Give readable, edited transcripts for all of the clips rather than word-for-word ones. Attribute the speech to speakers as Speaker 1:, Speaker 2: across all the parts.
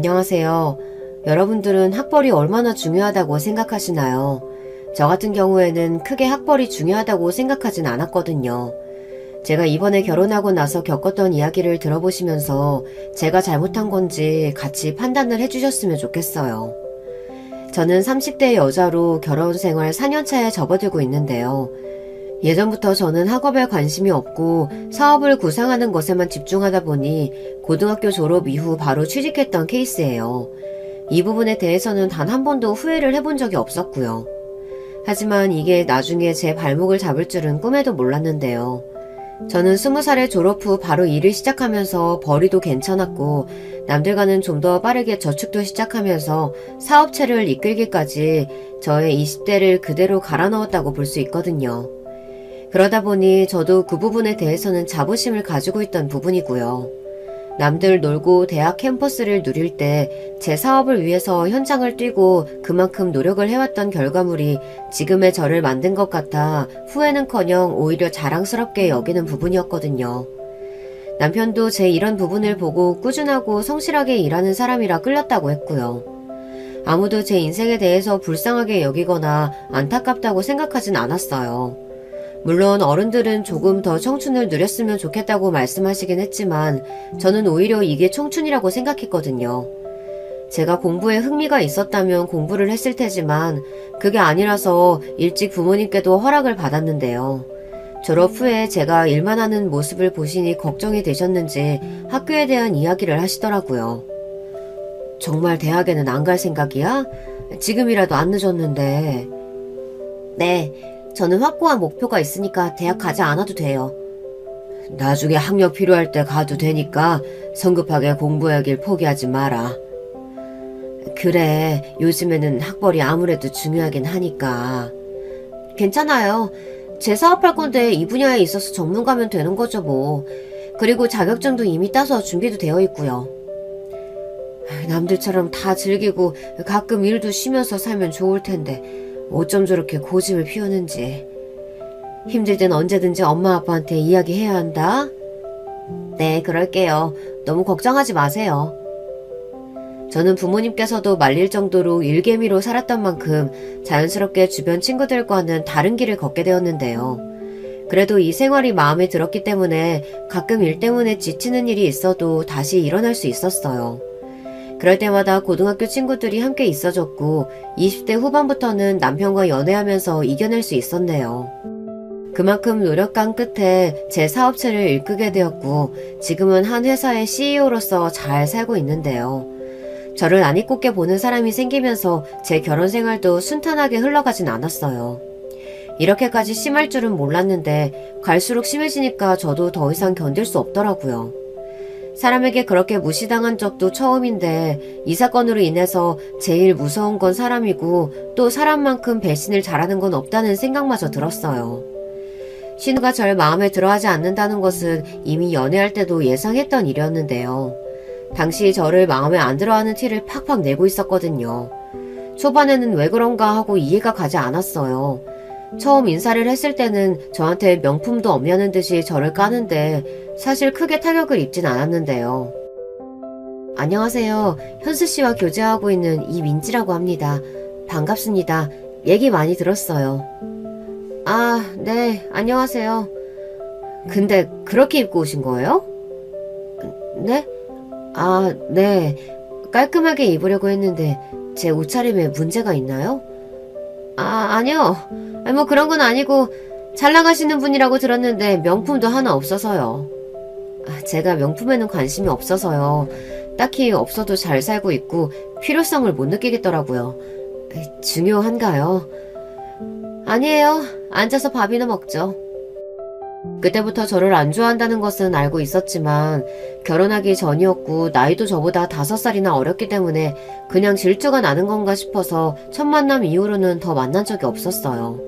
Speaker 1: 안녕하세요. 여러분들은 학벌이 얼마나 중요하다고 생각하시나요? 저 같은 경우에는 크게 학벌이 중요하다고 생각하진 않았거든요. 제가 이번에 결혼하고 나서 겪었던 이야기를 들어보시면서 제가 잘못한 건지 같이 판단을 해주셨으면 좋겠어요. 저는 30대 여자로 결혼 생활 4년차에 접어들고 있는데요. 예전부터 저는 학업에 관심이 없고 사업을 구상하는 것에만 집중하다 보니 고등학교 졸업 이후 바로 취직했던 케이스예요. 이 부분에 대해서는 단 한 번도 후회를 해본 적이 없었고요. 하지만 이게 나중에 제 발목을 잡을 줄은 꿈에도 몰랐는데요. 저는 20살에 졸업 후 바로 일을 시작하면서 벌이도 괜찮았고 남들과는 좀 더 빠르게 저축도 시작하면서 사업체를 이끌기까지 저의 20대를 그대로 갈아 넣었다고 볼 수 있거든요. 그러다 보니 저도 그 부분에 대해서는 자부심을 가지고 있던 부분이고요. 남들 놀고 대학 캠퍼스를 누릴 때 제 사업을 위해서 현장을 뛰고 그만큼 노력을 해왔던 결과물이 지금의 저를 만든 것 같아 후회는커녕 오히려 자랑스럽게 여기는 부분이었거든요. 남편도 제 이런 부분을 보고 꾸준하고 성실하게 일하는 사람이라 끌렸다고 했고요. 아무도 제 인생에 대해서 불쌍하게 여기거나 안타깝다고 생각하진 않았어요. 물론 어른들은 조금 더 청춘을 누렸으면 좋겠다고 말씀하시긴 했지만 저는 오히려 이게 청춘이라고 생각했거든요. 제가 공부에 흥미가 있었다면 공부를 했을 테지만 그게 아니라서 일찍 부모님께도 허락을 받았는데요. 졸업 후에 제가 일만 하는 모습을 보시니 걱정이 되셨는지 학교에 대한 이야기를 하시더라고요. 정말 대학에는 안 갈 생각이야? 지금이라도 안 늦었는데. 네. 저는 확고한 목표가 있으니까 대학 가지 않아도 돼요. 나중에 학력 필요할 때 가도 되니까 성급하게 공부하길 포기하지 마라. 그래, 요즘에는 학벌이 아무래도 중요하긴 하니까. 괜찮아요. 제 사업할 건데 이 분야에 있어서 전문가면 되는 거죠 뭐. 그리고 자격증도 이미 따서 준비도 되어 있고요. 남들처럼 다 즐기고 가끔 일도 쉬면서 살면 좋을 텐데 어쩜 저렇게 고집을 피우는지. 힘들 땐 언제든지 엄마 아빠한테 이야기해야 한다. 네, 그럴게요. 너무 걱정하지 마세요. 저는 부모님께서도 말릴 정도로 일개미로 살았던 만큼 자연스럽게 주변 친구들과는 다른 길을 걷게 되었는데요. 그래도 이 생활이 마음에 들었기 때문에 가끔 일 때문에 지치는 일이 있어도 다시 일어날 수 있었어요. 그럴 때마다 고등학교 친구들이 함께 있어줬고 20대 후반부터는 남편과 연애하면서 이겨낼 수 있었네요. 그만큼 노력한 끝에 제 사업체를 이끌게 되었고 지금은 한 회사의 CEO로서 잘 살고 있는데요. 저를 안 이꼽게 보는 사람이 생기면서 제 결혼 생활도 순탄하게 흘러가진 않았어요. 이렇게까지 심할 줄은 몰랐는데 갈수록 심해지니까 저도 더 이상 견딜 수 없더라고요. 사람에게 그렇게 무시당한 적도 처음인데 이 사건으로 인해서 제일 무서운 건 사람이고 또 사람만큼 배신을 잘하는 건 없다는 생각마저 들었어요. 신우가 절 마음에 들어하지 않는다는 것은 이미 연애할 때도 예상했던 일이었는데요. 당시 저를 마음에 안 들어하는 티를 팍팍 내고 있었거든요. 초반에는 왜 그런가 하고 이해가 가지 않았어요. 처음 인사를 했을 때는 저한테 명품도 없냐는 듯이 저를 까는데 사실 크게 타격을 입진 않았는데요. 안녕하세요. 현수씨와 교제하고 있는 이민지라고 합니다. 반갑습니다. 얘기 많이 들었어요. 아, 네. 안녕하세요. 근데 그렇게 입고 오신 거예요? 네? 아, 네. 깔끔하게 입으려고 했는데 제 옷차림에 문제가 있나요? 아, 아니요. 뭐 그런 건 아니고 잘 나가시는 분이라고 들었는데 명품도 하나 없어서요. 제가 명품에는 관심이 없어서요. 딱히 없어도 잘 살고 있고 필요성을 못 느끼겠더라고요. 중요한가요? 아니에요. 앉아서 밥이나 먹죠. 그때부터 저를 안 좋아한다는 것은 알고 있었지만 결혼하기 전이었고 나이도 저보다 5살이나 어렸기 때문에 그냥 질투가 나는 건가 싶어서 첫 만남 이후로는 더 만난 적이 없었어요.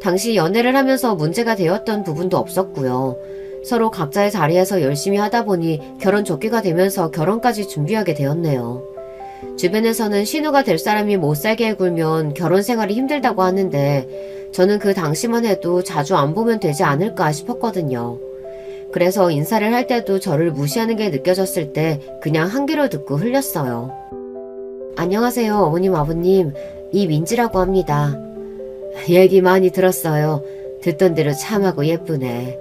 Speaker 1: 당시 연애를 하면서 문제가 되었던 부분도 없었고요. 서로 각자의 자리에서 열심히 하다 보니 결혼 적기가 되면서 결혼까지 준비하게 되었네요. 주변에서는 신우가 될 사람이 못 살게 굴면 결혼 생활이 힘들다고 하는데 저는 그 당시만 해도 자주 안 보면 되지 않을까 싶었거든요. 그래서 인사를 할 때도 저를 무시하는 게 느껴졌을 때 그냥 한 귀로 듣고 흘렸어요. 안녕하세요, 어머님, 아버님. 이민지라고 합니다. 얘기 많이 들었어요. 듣던 대로 참하고 예쁘네.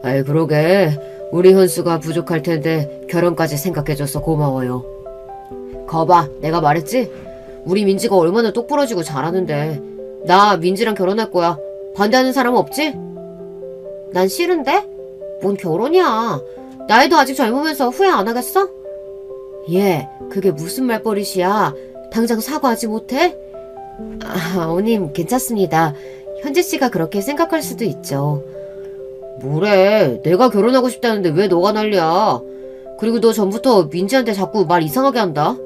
Speaker 1: 아이, 그러게. 우리 현수가 부족할 텐데 결혼까지 생각해줘서 고마워요. 거봐, 내가 말했지? 우리 민지가 얼마나 똑부러지고 잘하는데. 나 민지랑 결혼할 거야. 반대하는 사람 없지? 난 싫은데? 뭔 결혼이야. 나이도 아직 젊으면서 후회 안 하겠어? 얘, 그게 무슨 말버릇이야. 당장 사과하지 못해? 어머님, 괜찮습니다. 현지씨가 그렇게 생각할 수도 있죠. 뭐래, 내가 결혼하고 싶다는데 왜 너가 난리야. 그리고 너 전부터 민지한테 자꾸 말 이상하게 한다.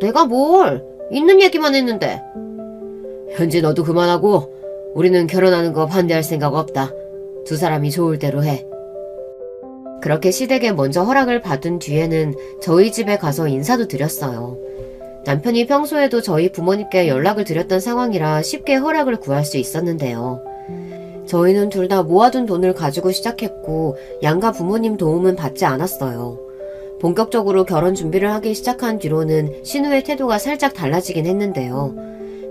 Speaker 1: 내가 뭘, 있는 얘기만 했는데. 현지, 너도 그만하고. 우리는 결혼하는 거 반대할 생각 없다. 두 사람이 좋을 대로 해. 그렇게 시댁에 먼저 허락을 받은 뒤에는 저희 집에 가서 인사도 드렸어요. 남편이 평소에도 저희 부모님께 연락을 드렸던 상황이라 쉽게 허락을 구할 수 있었는데요. 저희는 둘 다 모아둔 돈을 가지고 시작했고 양가 부모님 도움은 받지 않았어요. 본격적으로 결혼 준비를 하기 시작한 뒤로는 신우의 태도가 살짝 달라지긴 했는데요.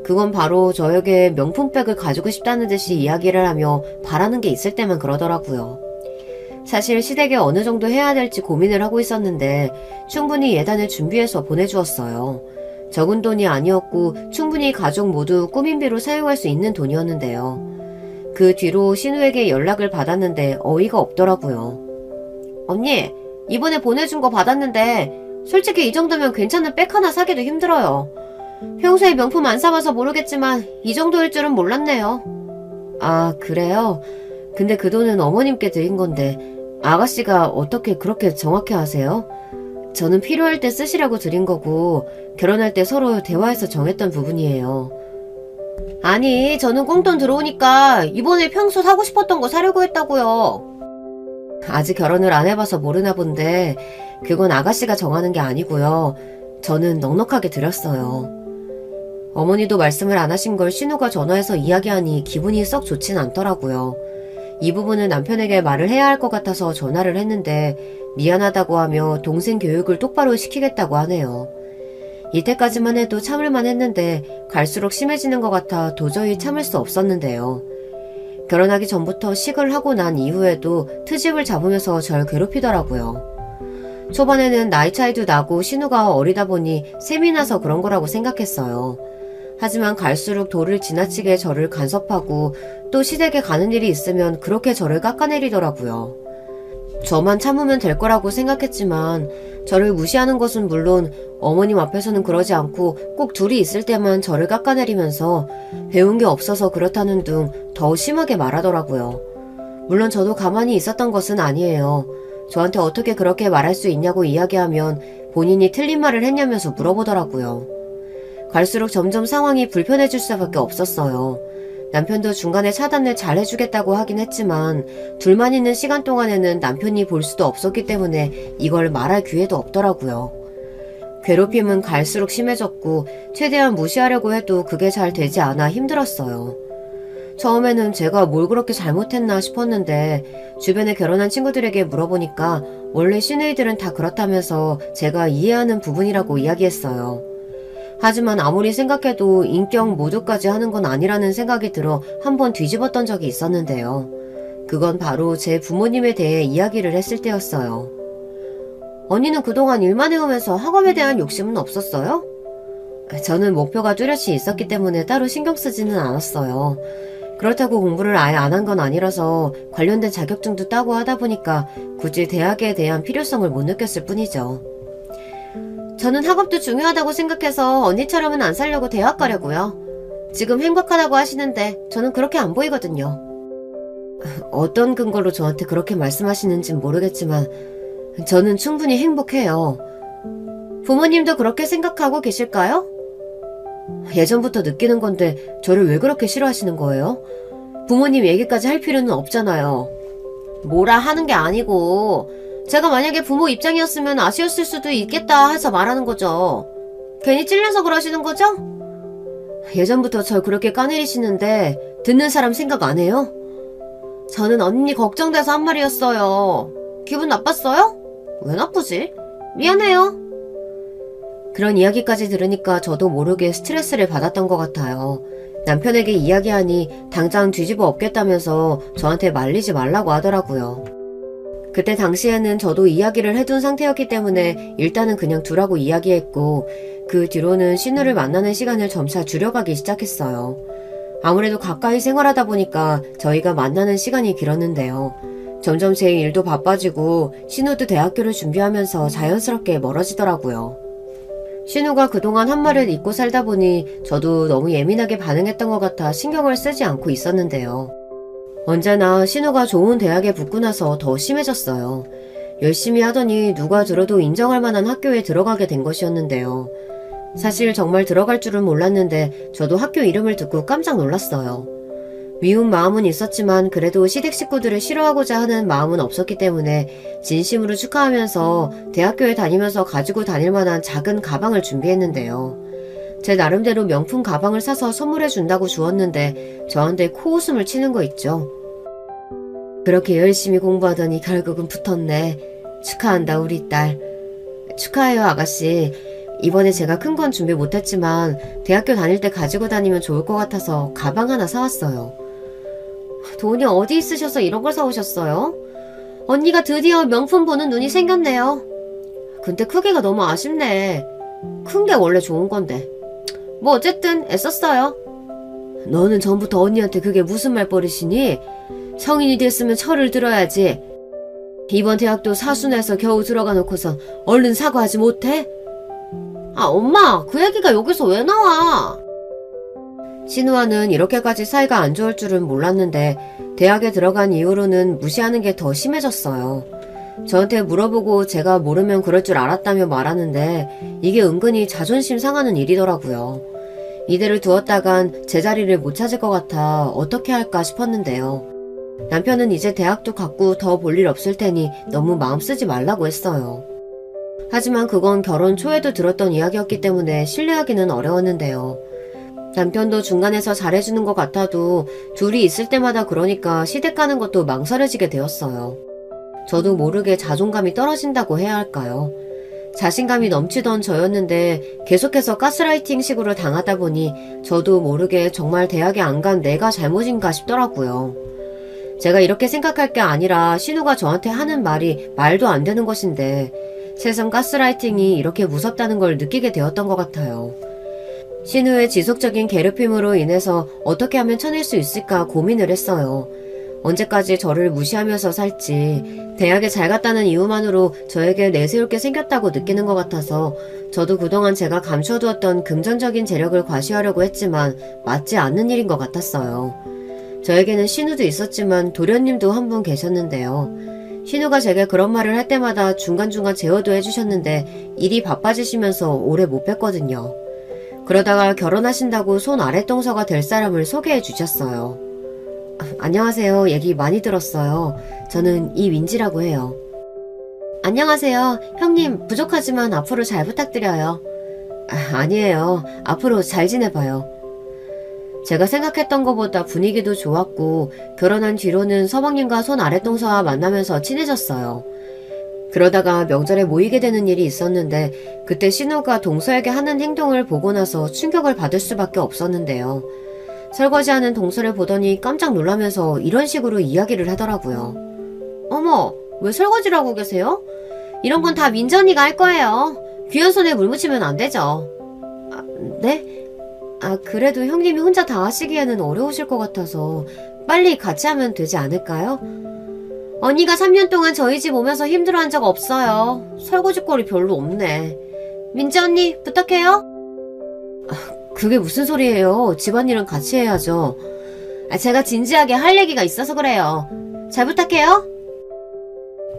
Speaker 1: 그건 바로 저에게 명품백을 가지고 싶다는 듯이 이야기를 하며 바라는 게 있을 때만 그러더라고요. 사실 시댁에 어느 정도 해야 될지 고민을 하고 있었는데 충분히 예단을 준비해서 보내주었어요. 적은 돈이 아니었고 충분히 가족 모두 꾸민비로 사용할 수 있는 돈이었는데요. 그 뒤로 신우에게 연락을 받았는데 어이가 없더라고요. 언니, 이번에 보내준 거 받았는데 솔직히 이 정도면 괜찮은 백 하나 사기도 힘들어요. 평소에 명품 안 사봐서 모르겠지만 이 정도일 줄은 몰랐네요. 아, 그래요? 근데 그 돈은 어머님께 드린 건데 아가씨가 어떻게 그렇게 정확히 아세요? 저는 필요할 때 쓰시라고 드린 거고 결혼할 때 서로 대화해서 정했던 부분이에요. 아니, 저는 꽁돈 들어오니까 이번에 평소 사고 싶었던 거 사려고 했다고요. 아직 결혼을 안 해봐서 모르나 본데 그건 아가씨가 정하는 게 아니고요. 저는 넉넉하게 드렸어요. 어머니도 말씀을 안 하신 걸 신우가 전화해서 이야기하니 기분이 썩 좋진 않더라고요. 이 부분은 남편에게 말을 해야 할 것 같아서 전화를 했는데 미안하다고 하며 동생 교육을 똑바로 시키겠다고 하네요. 이때까지만 해도 참을만 했는데 갈수록 심해지는 것 같아 도저히 참을 수 없었는데요. 결혼하기 전부터 식을 하고 난 이후에도 트집을 잡으면서 절 괴롭히더라고요. 초반에는 나이 차이도 나고 신우가 어리다 보니 셈이 나서 그런 거라고 생각했어요. 하지만 갈수록 도를 지나치게 저를 간섭하고 또 시댁에 가는 일이 있으면 그렇게 저를 깎아내리더라고요. 저만 참으면 될 거라고 생각했지만 저를 무시하는 것은 물론 어머님 앞에서는 그러지 않고 꼭 둘이 있을 때만 저를 깎아내리면서 배운 게 없어서 그렇다는 둥 더 심하게 말하더라고요. 물론 저도 가만히 있었던 것은 아니에요. 저한테 어떻게 그렇게 말할 수 있냐고 이야기하면 본인이 틀린 말을 했냐면서 물어보더라고요. 갈수록 점점 상황이 불편해질 수밖에 없었어요. 남편도 중간에 차단을 잘 해주겠다고 하긴 했지만 둘만 있는 시간 동안에는 남편이 볼 수도 없었기 때문에 이걸 말할 기회도 없더라고요. 괴롭힘은 갈수록 심해졌고 최대한 무시하려고 해도 그게 잘 되지 않아 힘들었어요. 처음에는 제가 뭘 그렇게 잘못했나 싶었는데 주변에 결혼한 친구들에게 물어보니까 원래 시누이들은 다 그렇다면서 제가 이해하는 부분이라고 이야기했어요. 하지만 아무리 생각해도 인격 모독까지 하는 건 아니라는 생각이 들어 한번 뒤집었던 적이 있었는데요. 그건 바로 제 부모님에 대해 이야기를 했을 때였어요. 언니는 그동안 일만 해오면서 학업에 대한 욕심은 없었어요? 저는 목표가 뚜렷이 있었기 때문에 따로 신경 쓰지는 않았어요. 그렇다고 공부를 아예 안 한 건 아니라서 관련된 자격증도 따고 하다 보니까 굳이 대학에 대한 필요성을 못 느꼈을 뿐이죠. 저는 학업도 중요하다고 생각해서 언니처럼은 안 살려고 대학 가려고요. 지금 행복하다고 하시는데 저는 그렇게 안 보이거든요. 어떤 근거로 저한테 그렇게 말씀하시는진 모르겠지만 저는 충분히 행복해요. 부모님도 그렇게 생각하고 계실까요? 예전부터 느끼는 건데 저를 왜 그렇게 싫어하시는 거예요? 부모님 얘기까지 할 필요는 없잖아요. 뭐라 하는 게 아니고 제가 만약에 부모 입장이었으면 아쉬웠을 수도 있겠다 해서 말하는 거죠. 괜히 찔려서 그러시는 거죠? 예전부터 절 그렇게 까내리시는데 듣는 사람 생각 안 해요? 저는 언니 걱정돼서 한 말이었어요. 기분 나빴어요? 왜 나쁘지? 미안해요. 그런 이야기까지 들으니까 저도 모르게 스트레스를 받았던 것 같아요. 남편에게 이야기하니 당장 뒤집어 엎겠다면서 저한테 말리지 말라고 하더라고요. 그때 당시에는 저도 이야기를 해둔 상태였기 때문에 일단은 그냥 두라고 이야기했고, 그 뒤로는 신우를 만나는 시간을 점차 줄여가기 시작했어요. 아무래도 가까이 생활하다 보니까 저희가 만나는 시간이 길었는데요. 점점 제 일도 바빠지고 신우도 대학교를 준비하면서 자연스럽게 멀어지더라고요. 신우가 그동안 한 말을 잊고 살다 보니 저도 너무 예민하게 반응했던 것 같아 신경을 쓰지 않고 있었는데요. 언제나 신우가 좋은 대학에 붙고 나서 더 심해졌어요. 열심히 하더니 누가 들어도 인정할 만한 학교에 들어가게 된 것이었는데요. 사실 정말 들어갈 줄은 몰랐는데 저도 학교 이름을 듣고 깜짝 놀랐어요. 미운 마음은 있었지만 그래도 시댁 식구들을 싫어하고자 하는 마음은 없었기 때문에 진심으로 축하하면서 대학교에 다니면서 가지고 다닐 만한 작은 가방을 준비했는데요. 제 나름대로 명품 가방을 사서 선물해 준다고 주었는데 저한테 코웃음을 치는 거 있죠. 그렇게 열심히 공부하더니 결국은 붙었네. 축하한다 우리 딸. 축하해요 아가씨. 이번에 제가 큰 건 준비 못했지만 대학교 다닐 때 가지고 다니면 좋을 것 같아서 가방 하나 사왔어요. 돈이 어디 있으셔서 이런 걸 사오셨어요? 언니가 드디어 명품 보는 눈이 생겼네요. 근데 크기가 너무 아쉽네. 큰 게 원래 좋은 건데. 뭐 어쨌든 애썼어요. 너는 전부터 언니한테 그게 무슨 말버릇이니? 성인이 됐으면 철을 들어야지. 이번 대학도 사순해서 겨우 들어가 놓고선 얼른 사과하지 못해? 아 엄마 그 얘기가 여기서 왜 나와? 신우와는 이렇게까지 사이가 안 좋을 줄은 몰랐는데 대학에 들어간 이후로는 무시하는 게 더 심해졌어요. 저한테 물어보고 제가 모르면 그럴 줄 알았다며 말하는데 이게 은근히 자존심 상하는 일이더라고요. 이대로 두었다간 제자리를 못 찾을 것 같아 어떻게 할까 싶었는데요. 남편은 이제 대학도 갔고 더 볼 일 없을 테니 너무 마음 쓰지 말라고 했어요. 하지만 그건 결혼 초에도 들었던 이야기였기 때문에 신뢰하기는 어려웠는데요. 남편도 중간에서 잘해주는 것 같아도 둘이 있을 때마다 그러니까 시댁 가는 것도 망설여지게 되었어요. 저도 모르게 자존감이 떨어진다고 해야 할까요? 자신감이 넘치던 저였는데 계속해서 가스라이팅 식으로 당하다 보니 저도 모르게 정말 대학에 안 간 내가 잘못인가 싶더라고요. 제가 이렇게 생각할 게 아니라 신우가 저한테 하는 말이 말도 안 되는 것인데 세상 가스라이팅이 이렇게 무섭다는 걸 느끼게 되었던 것 같아요. 신우의 지속적인 괴롭힘으로 인해서 어떻게 하면 쳐낼 수 있을까 고민을 했어요. 언제까지 저를 무시하면서 살지, 대학에 잘 갔다는 이유만으로 저에게 내세울 게 생겼다고 느끼는 것 같아서 저도 그동안 제가 감춰두었던 금전적인 재력을 과시하려고 했지만 맞지 않는 일인 것 같았어요. 저에게는 신우도 있었지만 도련님도 한 분 계셨는데요. 신우가 제게 그런 말을 할 때마다 중간중간 제어도 해주셨는데 일이 바빠지시면서 오래 못 뵀거든요. 그러다가 결혼하신다고 손 아랫동서가 될 사람을 소개해 주셨어요. 안녕하세요. 얘기 많이 들었어요. 저는 이민지라고 해요. 안녕하세요. 형님 부족하지만 앞으로 잘 부탁드려요. 아니에요. 앞으로 잘 지내봐요. 제가 생각했던 것보다 분위기도 좋았고 결혼한 뒤로는 서방님과 손 아랫동서와 만나면서 친해졌어요. 그러다가 명절에 모이게 되는 일이 있었는데 그때 신우가 동서에게 하는 행동을 보고 나서 충격을 받을 수밖에 없었는데요. 설거지하는 동서를 보더니 깜짝 놀라면서 이런 식으로 이야기를 하더라고요. 어머, 왜 설거지를 하고 계세요? 이런 건 다 민지 언니가 할 거예요. 귀한 손에 물 묻히면 안 되죠. 네? 그래도 형님이 혼자 다 하시기에는 어려우실 것 같아서 빨리 같이 하면 되지 않을까요? 언니가 3년 동안 저희 집 오면서 힘들어한 적 없어요. 설거지거리 별로 없네. 민지 언니 부탁해요. 그게 무슨 소리예요. 집안일은 같이 해야죠. 제가 진지하게 할 얘기가 있어서 그래요. 잘 부탁해요.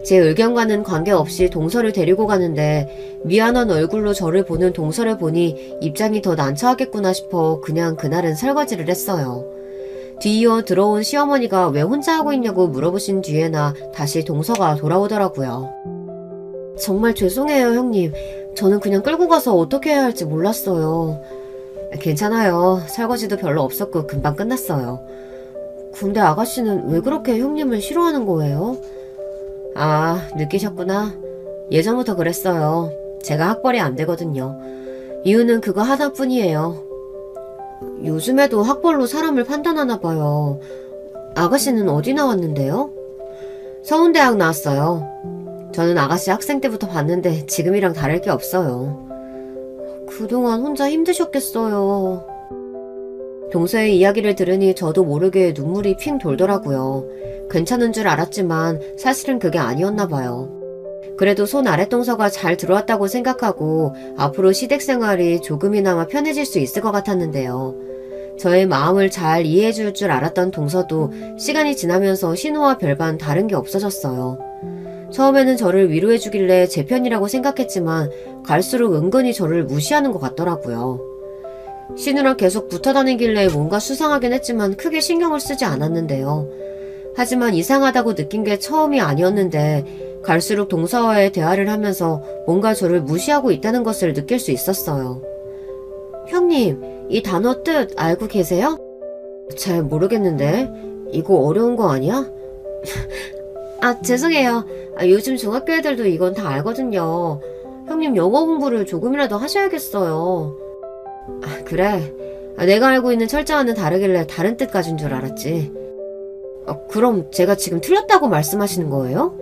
Speaker 1: 제 의견과는 관계없이 동서를 데리고 가는데 미안한 얼굴로 저를 보는 동서를 보니 입장이 더 난처하겠구나 싶어 그냥 그날은 설거지를 했어요. 뒤이어 들어온 시어머니가 왜 혼자 하고 있냐고 물어보신 뒤에나 다시 동서가 돌아오더라고요. 정말 죄송해요 형님. 저는 그냥 끌고 가서 어떻게 해야 할지 몰랐어요. 괜찮아요. 설거지도 별로 없었고 금방 끝났어요. 근데 아가씨는 왜 그렇게 형님을 싫어하는 거예요? 아, 느끼셨구나. 예전부터 그랬어요. 제가 학벌이 안 되거든요. 이유는 그거 하나뿐이에요. 요즘에도 학벌로 사람을 판단하나 봐요. 아가씨는 어디 나왔는데요? 서운대학 나왔어요. 저는 아가씨 학생 때부터 봤는데 지금이랑 다를 게 없어요. 그동안 혼자 힘드셨겠어요. 동서의 이야기를 들으니 저도 모르게 눈물이 핑 돌더라고요. 괜찮은 줄 알았지만 사실은 그게 아니었나 봐요. 그래도 손 아랫동서가 잘 들어왔다고 생각하고 앞으로 시댁 생활이 조금이나마 편해질 수 있을 것 같았는데요. 저의 마음을 잘 이해해줄 줄 알았던 동서도 시간이 지나면서 신우와 별반 다른 게 없어졌어요. 처음에는 저를 위로해주길래 제 편이라고 생각했지만 갈수록 은근히 저를 무시하는 것 같더라고요. 신우랑 계속 붙어다니길래 뭔가 수상하긴 했지만 크게 신경을 쓰지 않았는데요. 하지만 이상하다고 느낀 게 처음이 아니었는데 갈수록 동서와의 대화를 하면서 뭔가 저를 무시하고 있다는 것을 느낄 수 있었어요. 형님, 이 단어 뜻 알고 계세요? 잘 모르겠는데 이거 어려운 거 아니야? 아, 죄송해요. 요즘 중학교 애들도 이건 다 알거든요. 형님 영어 공부를 조금이라도 하셔야겠어요. 그래. 내가 알고 있는 철자와는 다르길래 다른 뜻 가진 줄 알았지. 그럼 제가 지금 틀렸다고 말씀하시는 거예요?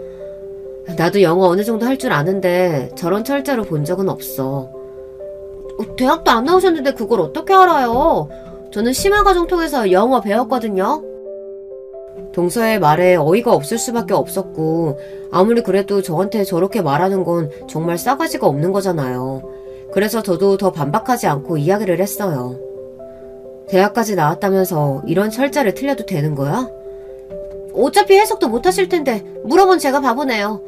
Speaker 1: 나도 영어 어느 정도 할 줄 아는데 저런 철자로 본 적은 없어. 대학도 안 나오셨는데 그걸 어떻게 알아요? 저는 심화과정 통해서 영어 배웠거든요. 동서의 말에 어이가 없을 수밖에 없었고 아무리 그래도 저한테 저렇게 말하는 건 정말 싸가지가 없는 거잖아요. 그래서 저도 더 반박하지 않고 이야기를 했어요. 대학까지 나왔다면서 이런 철자를 틀려도 되는 거야? 어차피 해석도 못하실 텐데 물어본 제가 바보네요.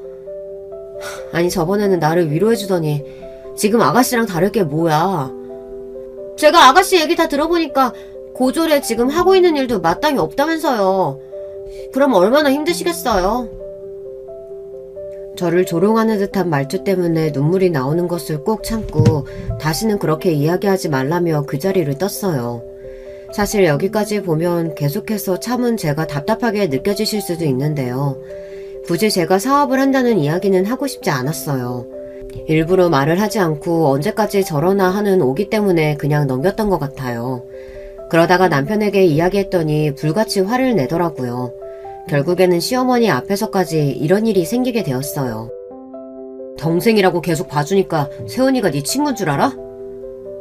Speaker 1: 아니 저번에는 나를 위로해주더니 지금 아가씨랑 다를 게 뭐야. 제가 아가씨 얘기 다 들어보니까 고졸에 지금 하고 있는 일도 마땅히 없다면서요. 그럼 얼마나 힘드시겠어요. 저를 조롱하는 듯한 말투 때문에 눈물이 나오는 것을 꼭 참고 다시는 그렇게 이야기하지 말라며 그 자리를 떴어요. 사실 여기까지 보면 계속해서 참은 제가 답답하게 느껴지실 수도 있는데요. 굳이 제가 사업을 한다는 이야기는 하고 싶지 않았어요. 일부러 말을 하지 않고 언제까지 저러나 하는 오기 때문에 그냥 넘겼던 것 같아요. 그러다가 남편에게 이야기했더니 불같이 화를 내더라고요. 결국에는 시어머니 앞에서까지 이런 일이 생기게 되었어요. 동생이라고 계속 봐주니까 세훈이가 네 친구인 줄 알아?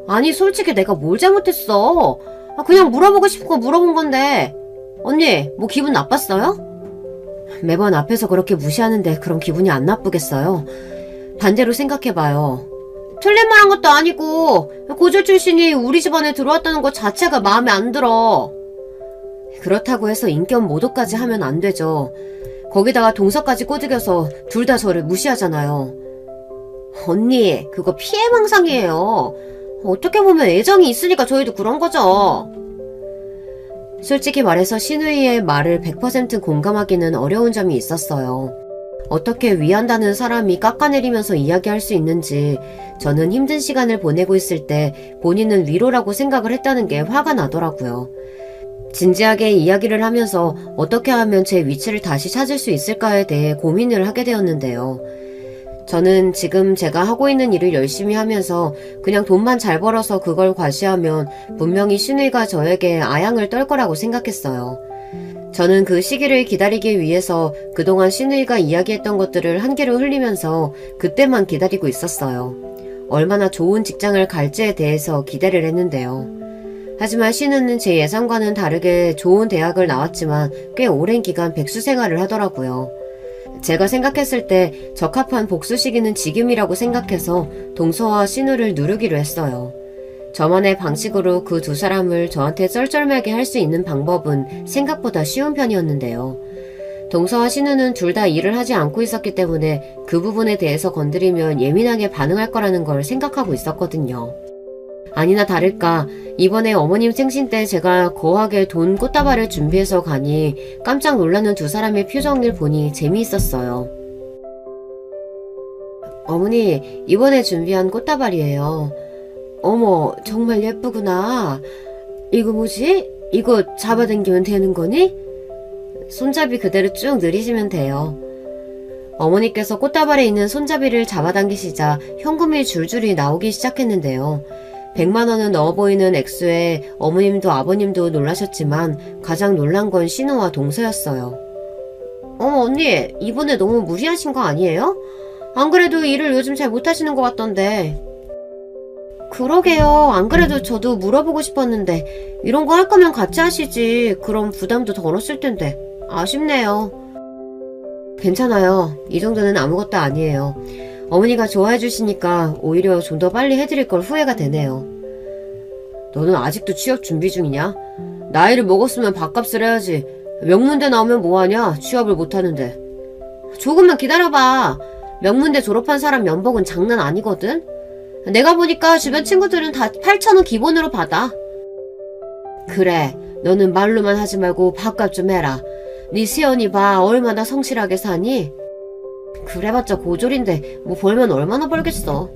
Speaker 1: 아니 솔직히 내가 뭘 잘못했어. 그냥 물어보고 싶고 물어본 건데. 언니 뭐 기분 나빴어요? 매번 앞에서 그렇게 무시하는데 그럼 기분이 안 나쁘겠어요? 반대로 생각해봐요. 틀린 말 한 것도 아니고 고졸 출신이 우리 집안에 들어왔다는 것 자체가 마음에 안 들어. 그렇다고 해서 인격 모독까지 하면 안 되죠. 거기다가 동서까지 꼬드겨서 둘 다 저를 무시하잖아요. 언니 그거 피해망상이에요. 어떻게 보면 애정이 있으니까 저희도 그런 거죠. 솔직히 말해서 신우이의 말을 100% 공감하기는 어려운 점이 있었어요. 어떻게 위한다는 사람이 깎아내리면서 이야기할 수 있는지 저는 힘든 시간을 보내고 있을 때 본인은 위로라고 생각을 했다는 게 화가 나더라고요. 진지하게 이야기를 하면서 어떻게 하면 제 위치를 다시 찾을 수 있을까에 대해 고민을 하게 되었는데요. 저는 지금 제가 하고 있는 일을 열심히 하면서 그냥 돈만 잘 벌어서 그걸 과시하면 분명히 신우이가 저에게 아양을 떨 거라고 생각했어요. 저는 그 시기를 기다리기 위해서 그동안 신우이가 이야기했던 것들을 한 개로 흘리면서 그때만 기다리고 있었어요. 얼마나 좋은 직장을 갈지에 대해서 기대를 했는데요. 하지만 신우는 제 예상과는 다르게 좋은 대학을 나왔지만 꽤 오랜 기간 백수 생활을 하더라고요. 제가 생각했을 때 적합한 복수 시기는 지금이라고 생각해서 동서와 신우를 누르기로 했어요. 저만의 방식으로 그 두 사람을 저한테 쩔쩔매게 할 수 있는 방법은 생각보다 쉬운 편이었는데요. 동서와 신우는 둘 다 일을 하지 않고 있었기 때문에 그 부분에 대해서 건드리면 예민하게 반응할 거라는 걸 생각하고 있었거든요. 아니나 다를까 이번에 어머님 생신 때 제가 거하게 돈 꽃다발을 준비해서 가니 깜짝 놀라는 두 사람의 표정을 보니 재미있었어요. 어머니, 이번에 준비한 꽃다발이에요. 어머, 정말 예쁘구나. 이거 뭐지? 이거 잡아당기면 되는 거니? 손잡이 그대로 쭉 늘이시면 돼요. 어머니께서 꽃다발에 있는 손잡이를 잡아당기시자 현금이 줄줄이 나오기 시작했는데요. 100만 원은 넣어 보이는 액수에 어머님도 아버님도 놀라셨지만 가장 놀란 건 신우와 동서였어요. 어머 언니, 이번에 너무 무리하신 거 아니에요? 안 그래도 일을 요즘 잘 못하시는 것 같던데. 그러게요. 안 그래도 저도 물어보고 싶었는데 이런 거 할 거면 같이 하시지. 그럼 부담도 덜었을 텐데. 아쉽네요. 괜찮아요. 이 정도는 아무것도 아니에요. 어머니가 좋아해 주시니까 오히려 좀 더 빨리 해드릴 걸 후회가 되네요. 너는 아직도 취업 준비 중이냐? 나이를 먹었으면 밥값을 해야지. 명문대 나오면 뭐하냐? 취업을 못하는데. 조금만 기다려봐. 명문대 졸업한 사람 연봉은 장난 아니거든? 내가 보니까 주변 친구들은 다 8,000원 기본으로 받아. 그래, 너는 말로만 하지 말고 밥값 좀 해라. 네 시연이 봐, 얼마나 성실하게 사니? 그래봤자 고졸인데 뭐 벌면 얼마나 벌겠어.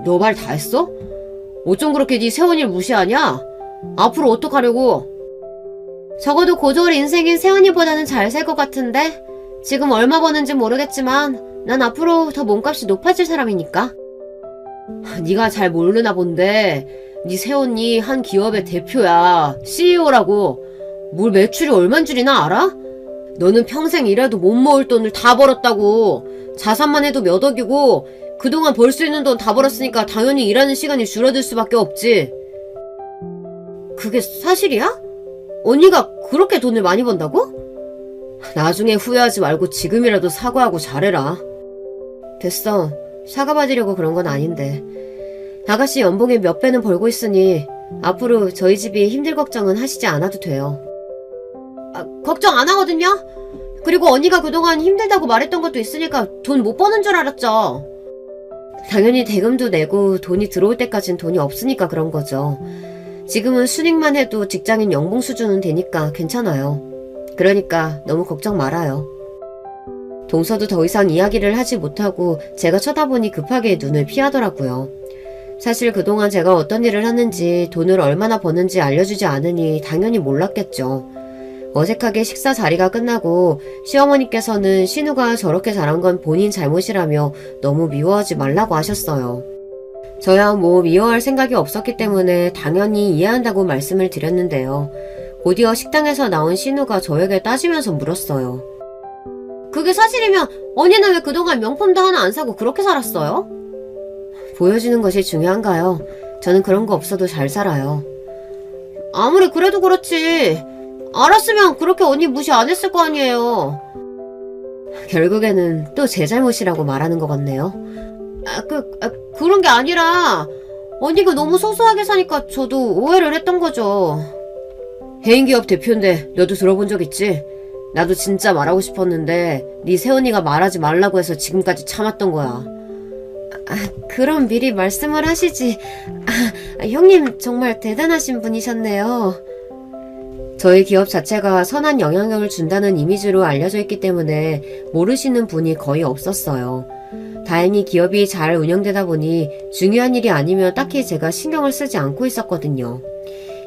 Speaker 1: 너 말 다 했어? 어쩜 그렇게 네 세원이를 무시하냐? 앞으로 어떡하려고? 적어도 고졸 인생인 세원이보다는 잘 살 것 같은데? 지금 얼마 버는지 모르겠지만 난 앞으로 더 몸값이 높아질 사람이니까. 네가 잘 모르나 본데 네 새언니 한 기업의 대표야. CEO라고. 뭘 매출이 얼만 줄이나 알아? 너는 평생 일해도 못 모을 돈을 다 벌었다고. 자산만 해도 몇 억이고 그동안 벌 수 있는 돈 다 벌었으니까 당연히 일하는 시간이 줄어들 수밖에 없지. 그게 사실이야? 언니가 그렇게 돈을 많이 번다고? 나중에 후회하지 말고 지금이라도 사과하고 잘해라. 됐어. 사과받으려고 그런 건 아닌데. 아가씨 연봉의 몇 배는 벌고 있으니 앞으로 저희 집이 힘들 걱정은 하시지 않아도 돼요. 걱정 안 하거든요? 그리고 언니가 그동안 힘들다고 말했던 것도 있으니까 돈 못 버는 줄 알았죠. 당연히 대금도 내고 돈이 들어올 때까진 돈이 없으니까 그런 거죠. 지금은 순익만 해도 직장인 연봉 수준은 되니까 괜찮아요. 그러니까 너무 걱정 말아요. 동서도 더 이상 이야기를 하지 못하고 제가 쳐다보니 급하게 눈을 피하더라고요. 사실 그동안 제가 어떤 일을 하는지 돈을 얼마나 버는지 알려주지 않으니 당연히 몰랐겠죠. 어색하게 식사 자리가 끝나고 시어머니께서는 신우가 저렇게 잘한 건 본인 잘못이라며 너무 미워하지 말라고 하셨어요. 저야 뭐 미워할 생각이 없었기 때문에 당연히 이해한다고 말씀을 드렸는데요. 곧이어 식당에서 나온 신우가 저에게 따지면서 물었어요. 그게 사실이면 언니는 왜 그동안 명품도 하나 안 사고 그렇게 살았어요? 보여주는 것이 중요한가요? 저는 그런 거 없어도 잘 살아요. 아무리 그래도 그렇지. 알았으면 그렇게 언니 무시 안 했을 거 아니에요. 결국에는 또 제 잘못이라고 말하는 것 같네요. 그런 게 아니라 언니가 너무 소소하게 사니까 저도 오해를 했던 거죠. 해인기업 대표인데 너도 들어본 적 있지? 나도 진짜 말하고 싶었는데 네 새언니가 말하지 말라고 해서 지금까지 참았던 거야. 그럼 미리 말씀을 하시지. 형님 정말 대단하신 분이셨네요. 저희 기업 자체가 선한 영향력을 준다는 이미지로 알려져 있기 때문에 모르시는 분이 거의 없었어요. 다행히 기업이 잘 운영되다 보니 중요한 일이 아니면 딱히 제가 신경을 쓰지 않고 있었거든요.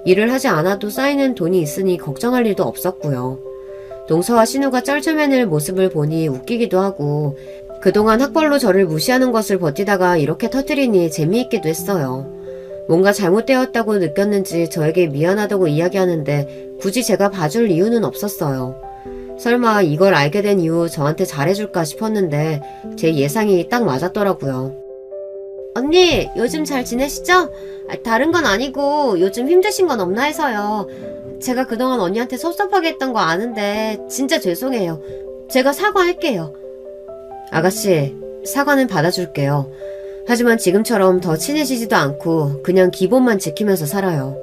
Speaker 1: 일을 하지 않아도 쌓이는 돈이 있으니 걱정할 일도 없었고요. 동서와 신우가 쩔쩔매는 모습을 보니 웃기기도 하고 그동안 학벌로 저를 무시하는 것을 버티다가 이렇게 터뜨리니 재미있기도 했어요. 뭔가 잘못되었다고 느꼈는지 저에게 미안하다고 이야기하는데 굳이 제가 봐줄 이유는 없었어요. 설마 이걸 알게 된 이후 저한테 잘해줄까 싶었는데 제 예상이 딱 맞았더라고요. 언니, 요즘 잘 지내시죠? 다른 건 아니고 요즘 힘드신 건 없나 해서요. 제가 그동안 언니한테 섭섭하게 했던 거 아는데 진짜 죄송해요. 제가 사과할게요. 아가씨, 사과는 받아줄게요. 하지만 지금처럼 더 친해지지도 않고 그냥 기본만 지키면서 살아요.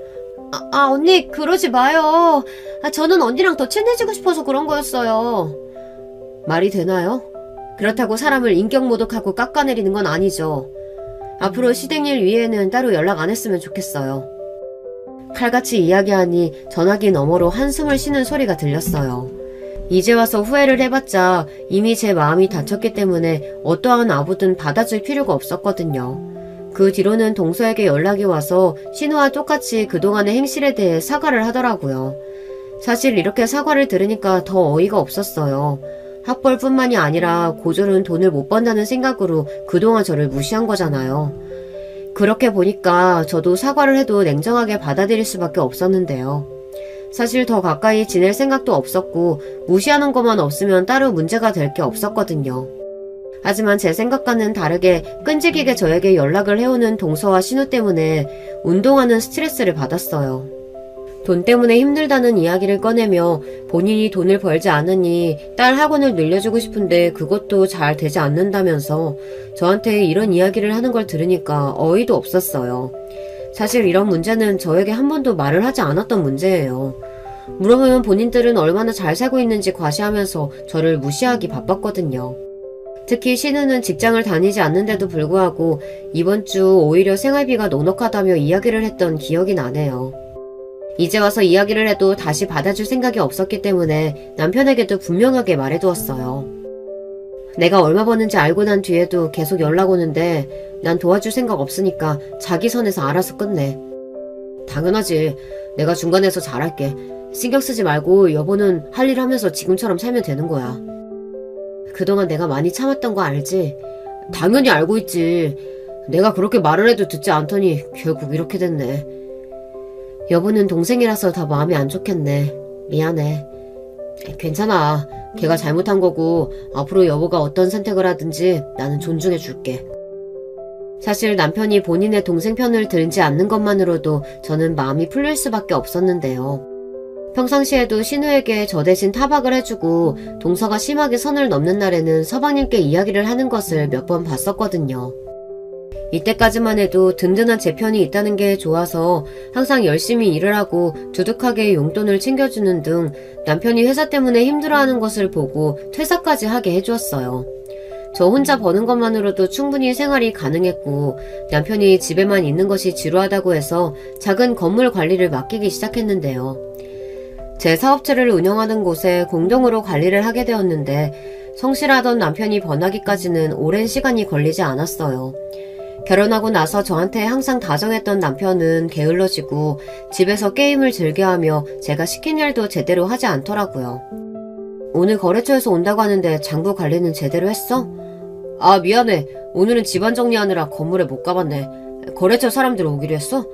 Speaker 1: 언니 그러지 마요. 저는 언니랑 더 친해지고 싶어서 그런 거였어요. 말이 되나요? 그렇다고 사람을 인격 모독하고 깎아내리는 건 아니죠. 앞으로 시댁일 위에는 따로 연락 안 했으면 좋겠어요. 칼같이 이야기하니 전화기 너머로 한숨을 쉬는 소리가 들렸어요. 이제 와서 후회를 해봤자 이미 제 마음이 다쳤기 때문에 어떠한 아부든 받아줄 필요가 없었거든요. 그 뒤로는 동서에게 연락이 와서 신우와 똑같이 그동안의 행실에 대해 사과를 하더라고요. 사실 이렇게 사과를 들으니까 더 어이가 없었어요. 학벌뿐만이 아니라 고졸은 돈을 못 번다는 생각으로 그동안 저를 무시한 거잖아요. 그렇게 보니까 저도 사과를 해도 냉정하게 받아들일 수밖에 없었는데요. 사실 더 가까이 지낼 생각도 없었고 무시하는 것만 없으면 따로 문제가 될 게 없었거든요. 하지만 제 생각과는 다르게 끈질기게 저에게 연락을 해오는 동서와 신우 때문에 운동하는 스트레스를 받았어요. 돈 때문에 힘들다는 이야기를 꺼내며 본인이 돈을 벌지 않으니 딸 학원을 늘려주고 싶은데 그것도 잘 되지 않는다면서 저한테 이런 이야기를 하는 걸 들으니까 어이도 없었어요. 사실 이런 문제는 저에게 한 번도 말을 하지 않았던 문제예요. 물어보면 본인들은 얼마나 잘 살고 있는지 과시하면서 저를 무시하기 바빴거든요. 특히 신우는 직장을 다니지 않는데도 불구하고 이번 주 오히려 생활비가 넉넉하다며 이야기를 했던 기억이 나네요. 이제 와서 이야기를 해도 다시 받아줄 생각이 없었기 때문에 남편에게도 분명하게 말해두었어요. 내가 얼마 버는지 알고 난 뒤에도 계속 연락 오는데 난 도와줄 생각 없으니까 자기 선에서 알아서 끝내. 당연하지. 내가 중간에서 잘할게. 신경 쓰지 말고 여보는 할 일 하면서 지금처럼 살면 되는 거야. 그동안 내가 많이 참았던 거 알지? 당연히 알고 있지. 내가 그렇게 말을 해도 듣지 않더니 결국 이렇게 됐네. 여보는 동생이라서 더 마음이 안 좋겠네. 미안해. 괜찮아. 걔가 잘못한 거고 앞으로 여보가 어떤 선택을 하든지 나는 존중해 줄게. 사실 남편이 본인의 동생 편을 들지 않는 것만으로도 저는 마음이 풀릴 수밖에 없었는데요. 평상시에도 신우에게 저 대신 타박을 해주고 동서가 심하게 선을 넘는 날에는 서방님께 이야기를 하는 것을 몇 번 봤었거든요. 이때까지만 해도 든든한 제 편이 있다는 게 좋아서 항상 열심히 일을 하고 두둑하게 용돈을 챙겨주는 등 남편이 회사 때문에 힘들어하는 것을 보고 퇴사까지 하게 해주었어요. 저 혼자 버는 것만으로도 충분히 생활이 가능했고 남편이 집에만 있는 것이 지루하다고 해서 작은 건물 관리를 맡기기 시작했는데요. 제 사업체를 운영하는 곳에 공동으로 관리를 하게 되었는데 성실하던 남편이 번하기까지는 오랜 시간이 걸리지 않았어요. 결혼하고 나서 저한테 항상 다정했던 남편은 게을러지고 집에서 게임을 즐겨하며 제가 시킨 일도 제대로 하지 않더라고요. 오늘 거래처에서 온다고 하는데 장부 관리는 제대로 했어? 아, 미안해. 오늘은 집안 정리하느라 건물에 못 가봤네. 거래처 사람들 오기로 했어?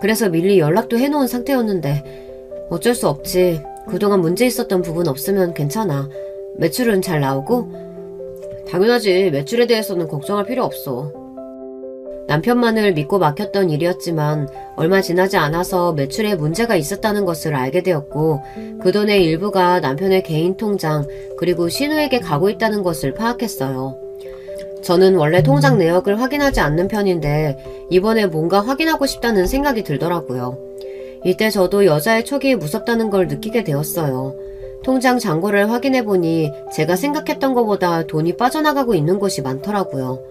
Speaker 1: 그래서 미리 연락도 해놓은 상태였는데 어쩔 수 없지. 그동안 문제 있었던 부분 없으면 괜찮아. 매출은 잘 나오고? 당연하지. 매출에 대해서는 걱정할 필요 없어. 남편만을 믿고 맡겼던 일이었지만 얼마 지나지 않아서 매출에 문제가 있었다는 것을 알게 되었고 그 돈의 일부가 남편의 개인 통장 그리고 신우에게 가고 있다는 것을 파악했어요. 저는 원래 통장 내역을 확인하지 않는 편인데 이번에 뭔가 확인하고 싶다는 생각이 들더라고요. 이때 저도 여자의 촉이 무섭다는 걸 느끼게 되었어요. 통장 잔고를 확인해보니 제가 생각했던 것보다 돈이 빠져나가고 있는 곳이 많더라고요.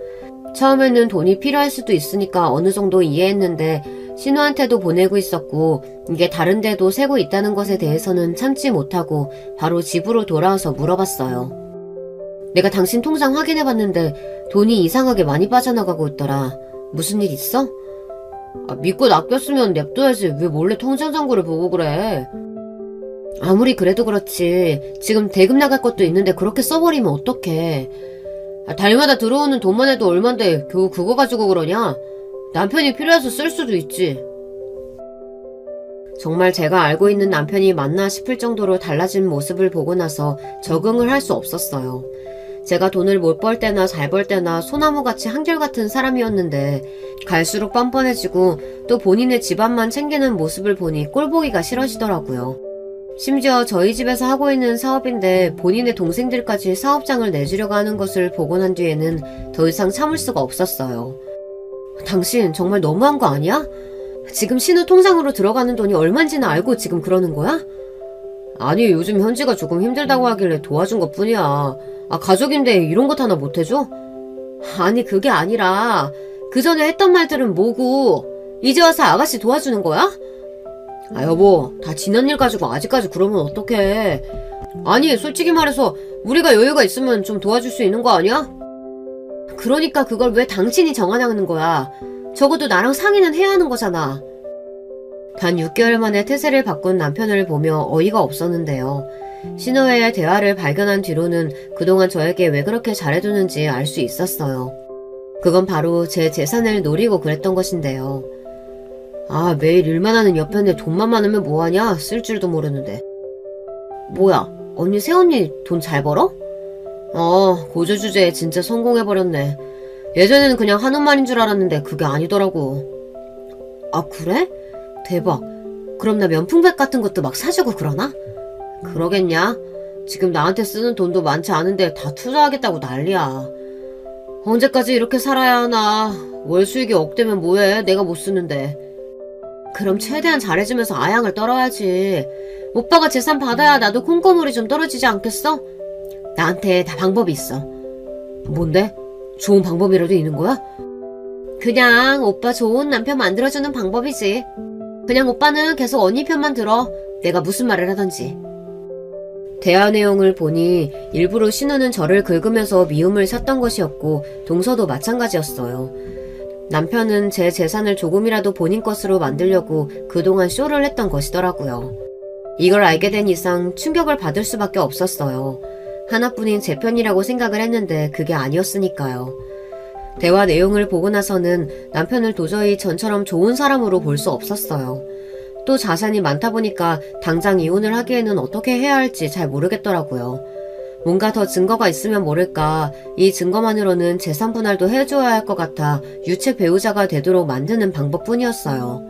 Speaker 1: 처음에는 돈이 필요할 수도 있으니까 어느 정도 이해했는데 신우한테도 보내고 있었고 이게 다른 데도 새고 있다는 것에 대해서는 참지 못하고 바로 집으로 돌아와서 물어봤어요. 내가 당신 통장 확인해봤는데 돈이 이상하게 많이 빠져나가고 있더라. 무슨 일 있어? 믿고 낚였으면 냅둬야지 왜 몰래 통장 잔고를 보고 그래. 아무리 그래도 그렇지. 지금 대금 나갈 것도 있는데 그렇게 써버리면 어떡해. 달마다 들어오는 돈만 해도 얼만데 겨우 그거 가지고 그러냐? 남편이 필요해서 쓸 수도 있지. 정말 제가 알고 있는 남편이 맞나 싶을 정도로 달라진 모습을 보고 나서 적응을 할 수 없었어요. 제가 돈을 못 벌 때나 잘 벌 때나 소나무같이 한결같은 사람이었는데 갈수록 뻔뻔해지고 또 본인의 집안만 챙기는 모습을 보니 꼴보기가 싫어지더라고요. 심지어 저희 집에서 하고 있는 사업인데 본인의 동생들까지 사업장을 내주려고 하는 것을 보고 난 뒤에는 더 이상 참을 수가 없었어요. 당신 정말 너무한 거 아니야? 지금 신우 통장으로 들어가는 돈이 얼만지는 알고 지금 그러는 거야? 아니, 요즘 현지가 조금 힘들다고 하길래 도와준 것 뿐이야. 가족인데 이런 것 하나 못 해줘? 아니, 그게 아니라 그 전에 했던 말들은 뭐고 이제 와서 아가씨 도와주는 거야? 여보, 다 지난 일 가지고 아직까지 그러면 어떡해. 아니, 솔직히 말해서 우리가 여유가 있으면 좀 도와줄 수 있는 거 아니야? 그러니까 그걸 왜 당신이 정하냐는 거야. 적어도 나랑 상의는 해야 하는 거잖아. 단 6개월 만에 태세를 바꾼 남편을 보며 어이가 없었는데요. 신우와의 대화를 발견한 뒤로는 그동안 저에게 왜 그렇게 잘해주는지 알 수 있었어요. 그건 바로 제 재산을 노리고 그랬던 것인데요. 아, 매일 일만 하는 옆편에 돈만 많으면 뭐하냐? 쓸 줄도 모르는데. 뭐야, 언니 새언니 돈 잘 벌어? 고조주제에 진짜 성공해버렸네. 예전에는 그냥 하는 말인 줄 알았는데 그게 아니더라고. 아, 그래? 대박. 그럼 나 명품백 같은 것도 막 사주고 그러나? 그러겠냐? 지금 나한테 쓰는 돈도 많지 않은데 다 투자하겠다고 난리야. 언제까지 이렇게 살아야 하나. 월 수익이 억대면 뭐해? 내가 못 쓰는데. 그럼 최대한 잘해주면서 아양을 떨어야지. 오빠가 재산 받아야 나도 콩고물이 좀 떨어지지 않겠어? 나한테 다 방법이 있어. 뭔데? 좋은 방법이라도 있는 거야? 그냥 오빠 좋은 남편 만들어주는 방법이지. 그냥 오빠는 계속 언니 편만 들어. 내가 무슨 말을 하던지. 대화 내용을 보니 일부러 신우는 저를 긁으면서 미움을 샀던 것이었고 동서도 마찬가지였어요. 남편은 제 재산을 조금이라도 본인 것으로 만들려고 그동안 쇼를 했던 것이더라고요. 이걸 알게 된 이상 충격을 받을 수밖에 없었어요. 하나뿐인 제 편이라고 생각을 했는데 그게 아니었으니까요. 대화 내용을 보고 나서는 남편을 도저히 전처럼 좋은 사람으로 볼 수 없었어요. 또 자산이 많다 보니까 당장 이혼을 하기에는 어떻게 해야 할지 잘 모르겠더라고요. 뭔가 더 증거가 있으면 모를까 이 증거만으로는 재산 분할도 해줘야 할 것 같아 유책 배우자가 되도록 만드는 방법뿐이었어요.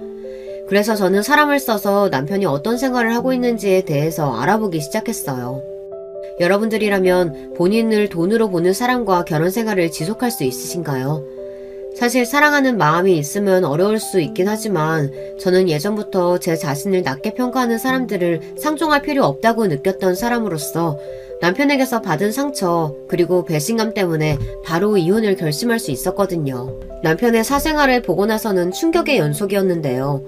Speaker 1: 그래서 저는 사람을 써서 남편이 어떤 생활을 하고 있는지에 대해서 알아보기 시작했어요. 여러분들이라면 본인을 돈으로 보는 사람과 결혼 생활을 지속할 수 있으신가요? 사실 사랑하는 마음이 있으면 어려울 수 있긴 하지만 저는 예전부터 제 자신을 낮게 평가하는 사람들을 상종할 필요 없다고 느꼈던 사람으로서 남편에게서 받은 상처 그리고 배신감 때문에 바로 이혼을 결심할 수 있었거든요. 남편의 사생활을 보고 나서는 충격의 연속이었는데요.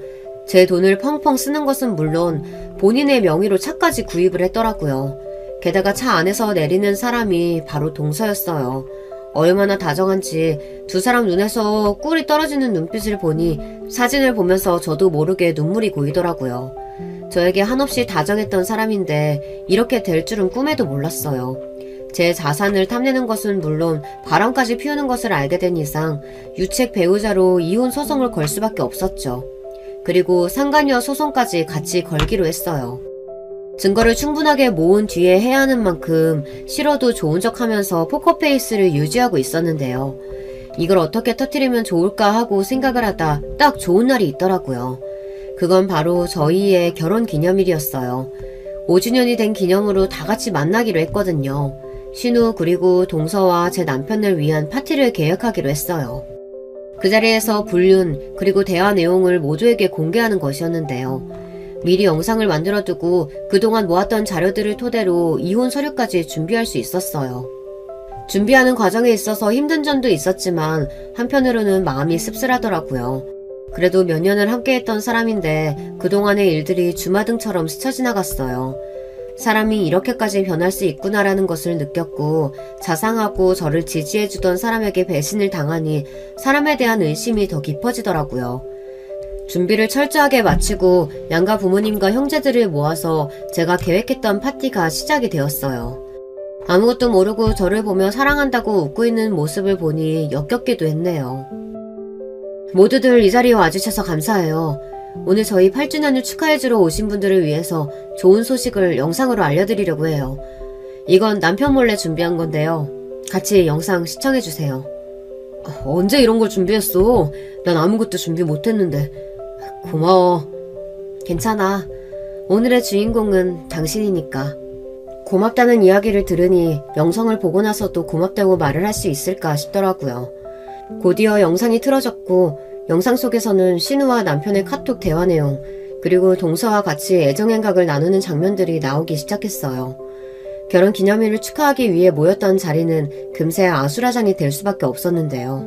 Speaker 1: 제 돈을 펑펑 쓰는 것은 물론 본인의 명의로 차까지 구입을 했더라고요. 게다가 차 안에서 내리는 사람이 바로 동서였어요. 얼마나 다정한지 두 사람 눈에서 꿀이 떨어지는 눈빛을 보니 사진을 보면서 저도 모르게 눈물이 고이더라고요. 저에게 한없이 다정했던 사람인데 이렇게 될 줄은 꿈에도 몰랐어요. 제 자산을 탐내는 것은 물론 바람까지 피우는 것을 알게 된 이상 유책 배우자로 이혼 소송을 걸 수밖에 없었죠. 그리고 상간녀 소송까지 같이 걸기로 했어요. 증거를 충분하게 모은 뒤에 해야 하는 만큼 싫어도 좋은 척하면서 포커페이스를 유지하고 있었는데요. 이걸 어떻게 터뜨리면 좋을까 하고 생각을 하다 딱 좋은 날이 있더라고요. 그건 바로 저희의 결혼 기념일이었어요. 5주년이 된 기념으로 다 같이 만나기로 했거든요. 신우 그리고 동서와 제 남편을 위한 파티를 계획하기로 했어요. 그 자리에서 불륜 그리고 대화 내용을 모두에게 공개하는 것이었는데요. 미리 영상을 만들어두고 그동안 모았던 자료들을 토대로 이혼 서류까지 준비할 수 있었어요. 준비하는 과정에 있어서 힘든 점도 있었지만 한편으로는 마음이 씁쓸하더라고요. 그래도 몇 년을 함께했던 사람인데 그동안의 일들이 주마등처럼 스쳐 지나갔어요. 사람이 이렇게까지 변할 수 있구나라는 것을 느꼈고 자상하고 저를 지지해주던 사람에게 배신을 당하니 사람에 대한 의심이 더 깊어지더라고요. 준비를 철저하게 마치고 양가 부모님과 형제들을 모아서 제가 계획했던 파티가 시작이 되었어요. 아무것도 모르고 저를 보며 사랑한다고 웃고 있는 모습을 보니 역겹기도 했네요. 모두들 이 자리에 와주셔서 감사해요. 오늘 저희 8주년을 축하해주러 오신 분들을 위해서 좋은 소식을 영상으로 알려드리려고 해요. 이건 남편 몰래 준비한 건데요. 같이 영상 시청해주세요. 언제 이런 걸 준비했어? 난 아무것도 준비 못했는데. 고마워. 괜찮아. 오늘의 주인공은 당신이니까. 고맙다는 이야기를 들으니 영상을 보고 나서도 고맙다고 말을 할 수 있을까 싶더라고요. 곧이어 영상이 틀어졌고 영상 속에서는 신우와 남편의 카톡 대화 내용 그리고 동서와 같이 애정행각을 나누는 장면들이 나오기 시작했어요. 결혼 기념일을 축하하기 위해 모였던 자리는 금세 아수라장이 될 수밖에 없었는데요.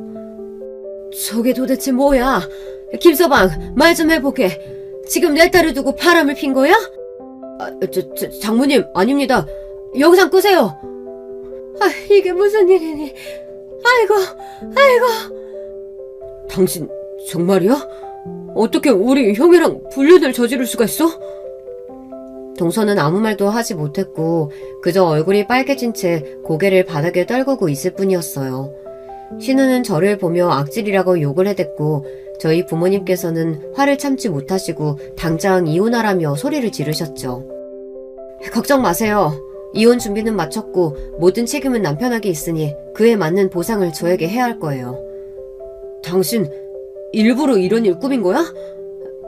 Speaker 1: 저게 도대체 뭐야? 김서방, 말 좀 해보게. 지금 내 딸을 두고 바람을 핀 거야? 장모님, 아닙니다. 영상 끄세요. 이게 무슨 일이니? 아이고. 당신 정말이야? 어떻게 우리 형이랑 불륜을 저지를 수가 있어? 동서는 아무 말도 하지 못했고 그저 얼굴이 빨개진 채 고개를 바닥에 떨구고 있을 뿐이었어요. 신우는 저를 보며 악질이라고 욕을 해댔고 저희 부모님께서는 화를 참지 못하시고 당장 이혼하라며 소리를 지르셨죠. 걱정 마세요. 이혼 준비는 마쳤고 모든 책임은 남편에게 있으니 그에 맞는 보상을 저에게 해야 할 거예요. 당신 일부러 이런 일 꾸민 거야?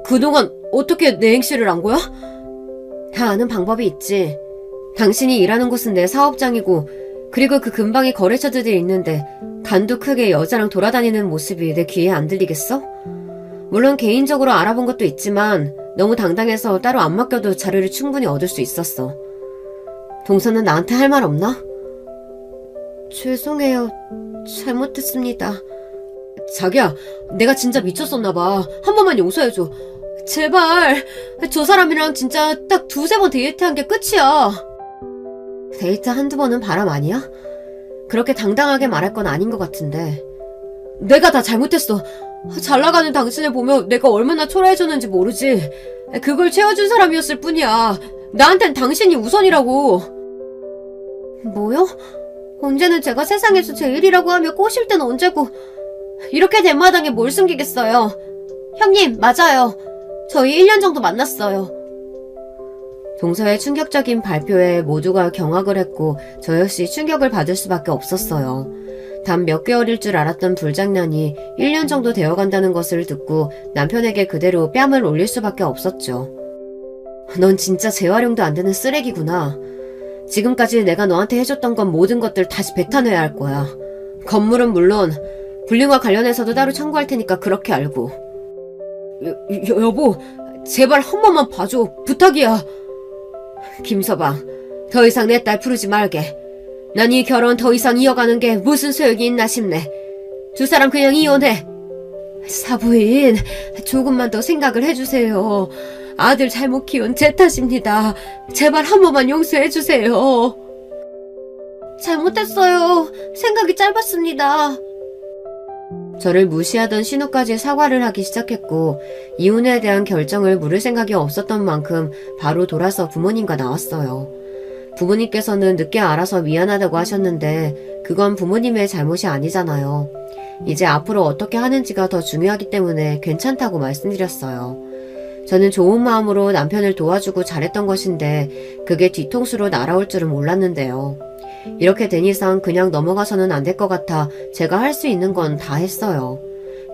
Speaker 1: 그동안 어떻게 내 행실을 안 거야? 다 아는 방법이 있지. 당신이 일하는 곳은 내 사업장이고 그리고 그 근방에 거래처들이 있는데 간도 크게 여자랑 돌아다니는 모습이 내 귀에 안 들리겠어? 물론 개인적으로 알아본 것도 있지만 너무 당당해서 따로 안 맡겨도 자료를 충분히 얻을 수 있었어. 동서는 나한테 할 말 없나? 죄송해요. 잘못했습니다. 자기야, 내가 진짜 미쳤었나봐. 한 번만 용서해줘. 제발. 저 사람이랑 진짜 딱 두세 번 데이트한 게 끝이야. 데이트 한두 번은 바람 아니야? 그렇게 당당하게 말할 건 아닌 것 같은데. 내가 다 잘못했어. 잘 나가는 당신을 보며 내가 얼마나 초라해졌는지 모르지. 그걸 채워준 사람이었을 뿐이야. 나한텐 당신이 우선이라고. 뭐요? 언제는 제가 세상에서 제일이라고 하며 꼬실 땐 언제고. 이렇게 된 마당에 뭘 숨기겠어요. 형님, 맞아요. 저희 1년 정도 만났어요. 동서의 충격적인 발표에 모두가 경악을 했고 저 역시 충격을 받을 수밖에 없었어요. 단 몇 개월일 줄 알았던 불장난이 1년 정도 되어간다는 것을 듣고 남편에게 그대로 뺨을 올릴 수밖에 없었죠. 넌 진짜 재활용도 안 되는 쓰레기구나. 지금까지 내가 너한테 해줬던 건 모든 것들 다시 뱉어내야 할 거야. 건물은 물론 불륜과 관련해서도 따로 청구할 테니까 그렇게 알고. 여보, 제발 한 번만 봐줘. 부탁이야. 김서방, 더 이상 내 딸 부르지 말게. 난 이 결혼 더 이상 이어가는 게 무슨 소용이 있나 싶네. 두 사람 그냥 이혼해. 사부인, 조금만 더 생각을 해주세요. 아들 잘못 키운 제 탓입니다. 제발 한 번만 용서해주세요. 잘못했어요. 생각이 짧았습니다. 저를 무시하던 신우까지 사과를 하기 시작했고 이혼에 대한 결정을 물을 생각이 없었던 만큼 바로 돌아서 부모님과 나왔어요. 부모님께서는 늦게 알아서 미안하다고 하셨는데 그건 부모님의 잘못이 아니잖아요. 이제 앞으로 어떻게 하는지가 더 중요하기 때문에 괜찮다고 말씀드렸어요. 저는 좋은 마음으로 남편을 도와주고 잘했던 것인데 그게 뒤통수로 날아올 줄은 몰랐는데요. 이렇게 된 이상 그냥 넘어가서는 안 될 것 같아 제가 할 수 있는 건 다 했어요.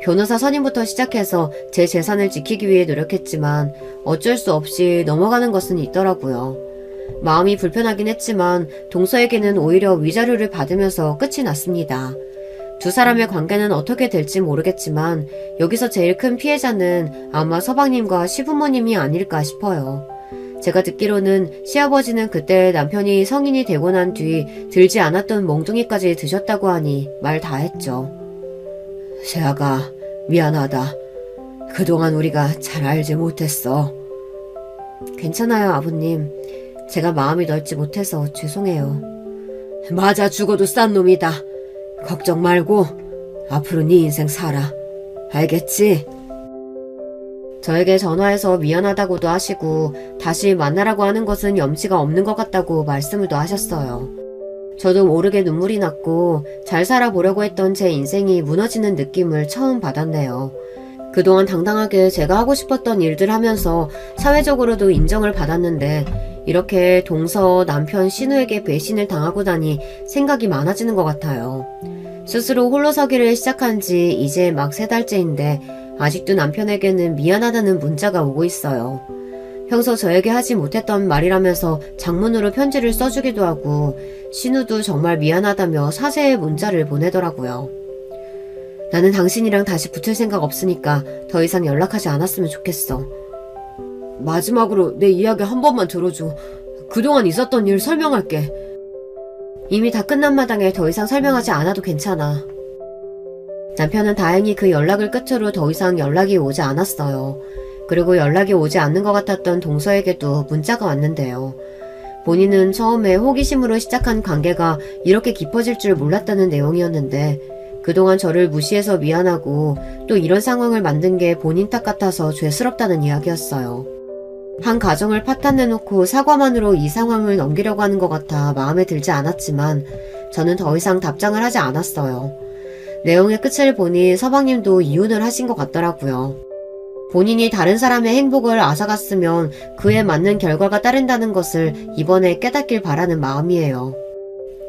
Speaker 1: 변호사 선임부터 시작해서 제 재산을 지키기 위해 노력했지만 어쩔 수 없이 넘어가는 것은 있더라고요. 마음이 불편하긴 했지만 동서에게는 오히려 위자료를 받으면서 끝이 났습니다. 두 사람의 관계는 어떻게 될지 모르겠지만 여기서 제일 큰 피해자는 아마 서방님과 시부모님이 아닐까 싶어요. 제가 듣기로는 시아버지는 그때 남편이 성인이 되고 난 뒤 들지 않았던 몽둥이까지 드셨다고 하니 말 다 했죠. 세아가 미안하다. 그동안 우리가 잘 알지 못했어. 괜찮아요, 아버님. 제가 마음이 넓지 못해서 죄송해요. 맞아 죽어도 싼 놈이다. 걱정 말고 앞으로 네 인생 살아. 알겠지? 저에게 전화해서 미안하다고도 하시고 다시 만나라고 하는 것은 염치가 없는 것 같다고 말씀을 더 하셨어요. 저도 모르게 눈물이 났고 잘 살아보려고 했던 제 인생이 무너지는 느낌을 처음 받았네요. 그동안 당당하게 제가 하고 싶었던 일들 하면서 사회적으로도 인정을 받았는데 이렇게 동서 남편 신우에게 배신을 당하고 나니 생각이 많아지는 것 같아요. 스스로 홀로서기를 시작한 지 이제 막 3달째인데 아직도 남편에게는 미안하다는 문자가 오고 있어요. 평소 저에게 하지 못했던 말이라면서 장문으로 편지를 써주기도 하고 신우도 정말 미안하다며 사죄의 문자를 보내더라고요. 나는 당신이랑 다시 붙을 생각 없으니까 더 이상 연락하지 않았으면 좋겠어. 마지막으로 내 이야기 한 번만 들어줘. 그동안 있었던 일 설명할게. 이미 다 끝난 마당에 더 이상 설명하지 않아도 괜찮아. 남편은 다행히 그 연락을 끝으로 더 이상 연락이 오지 않았어요. 그리고 연락이 오지 않는 것 같았던 동서에게도 문자가 왔는데요. 본인은 처음에 호기심으로 시작한 관계가 이렇게 깊어질 줄 몰랐다는 내용이었는데 그동안 저를 무시해서 미안하고 또 이런 상황을 만든 게 본인 탓 같아서 죄스럽다는 이야기였어요. 한 가정을 파탄내놓고 사과만으로 이 상황을 넘기려고 하는 것 같아 마음에 들지 않았지만 저는 더 이상 답장을 하지 않았어요. 내용의 끝을 보니 서방님도 이혼을 하신 것 같더라고요. 본인이 다른 사람의 행복을 앗아갔으면 그에 맞는 결과가 따른다는 것을 이번에 깨닫길 바라는 마음이에요.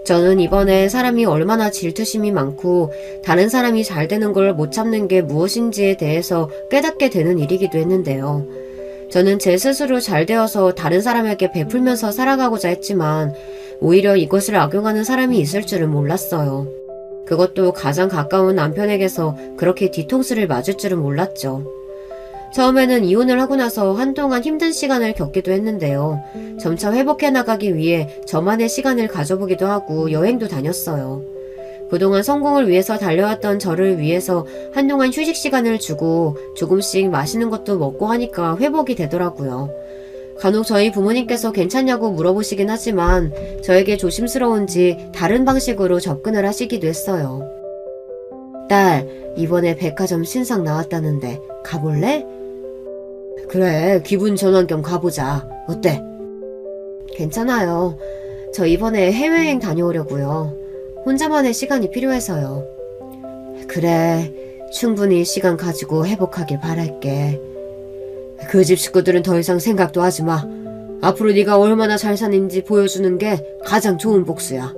Speaker 1: 저는 이번에 사람이 얼마나 질투심이 많고 다른 사람이 잘 되는 걸 못 참는 게 무엇인지에 대해서 깨닫게 되는 일이기도 했는데요. 저는 제 스스로 잘 되어서 다른 사람에게 베풀면서 살아가고자 했지만 오히려 이것을 악용하는 사람이 있을 줄은 몰랐어요. 그것도 가장 가까운 남편에게서 그렇게 뒤통수를 맞을 줄은 몰랐죠. 처음에는 이혼을 하고 나서 한동안 힘든 시간을 겪기도 했는데요. 점차 회복해 나가기 위해 저만의 시간을 가져보기도 하고 여행도 다녔어요. 그동안 성공을 위해서 달려왔던 저를 위해서 한동안 휴식 시간을 주고 조금씩 맛있는 것도 먹고 하니까 회복이 되더라고요. 간혹 저희 부모님께서 괜찮냐고 물어보시긴 하지만 저에게 조심스러운지 다른 방식으로 접근을 하시기도 했어요. 딸, 이번에 백화점 신상 나왔다는데 가볼래? 그래, 기분 전환 겸 가보자. 어때? 괜찮아요. 저 이번에 해외여행 다녀오려고요. 혼자만의 시간이 필요해서요. 그래, 충분히 시간 가지고 회복하길 바랄게. 그 집 식구들은 더 이상 생각도 하지 마. 앞으로 네가 얼마나 잘 사는지 보여주는 게 가장 좋은 복수야.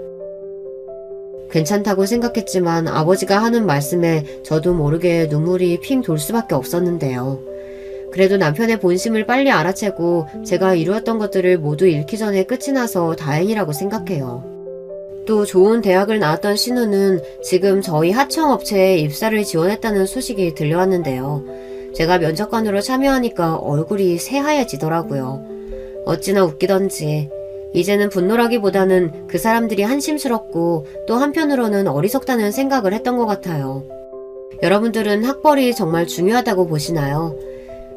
Speaker 1: 괜찮다고 생각했지만 아버지가 하는 말씀에 저도 모르게 눈물이 핑 돌 수밖에 없었는데요. 그래도 남편의 본심을 빨리 알아채고 제가 이루었던 것들을 모두 잃기 전에 끝이 나서 다행이라고 생각해요. 또 좋은 대학을 나왔던 신우는 지금 저희 하청업체에 입사를 지원했다는 소식이 들려왔는데요. 제가 면접관으로 참여하니까 얼굴이 새하얘지더라고요. 어찌나 웃기던지 이제는 분노라기보다는 그 사람들이 한심스럽고 또 한편으로는 어리석다는 생각을 했던 것 같아요. 여러분들은 학벌이 정말 중요하다고 보시나요?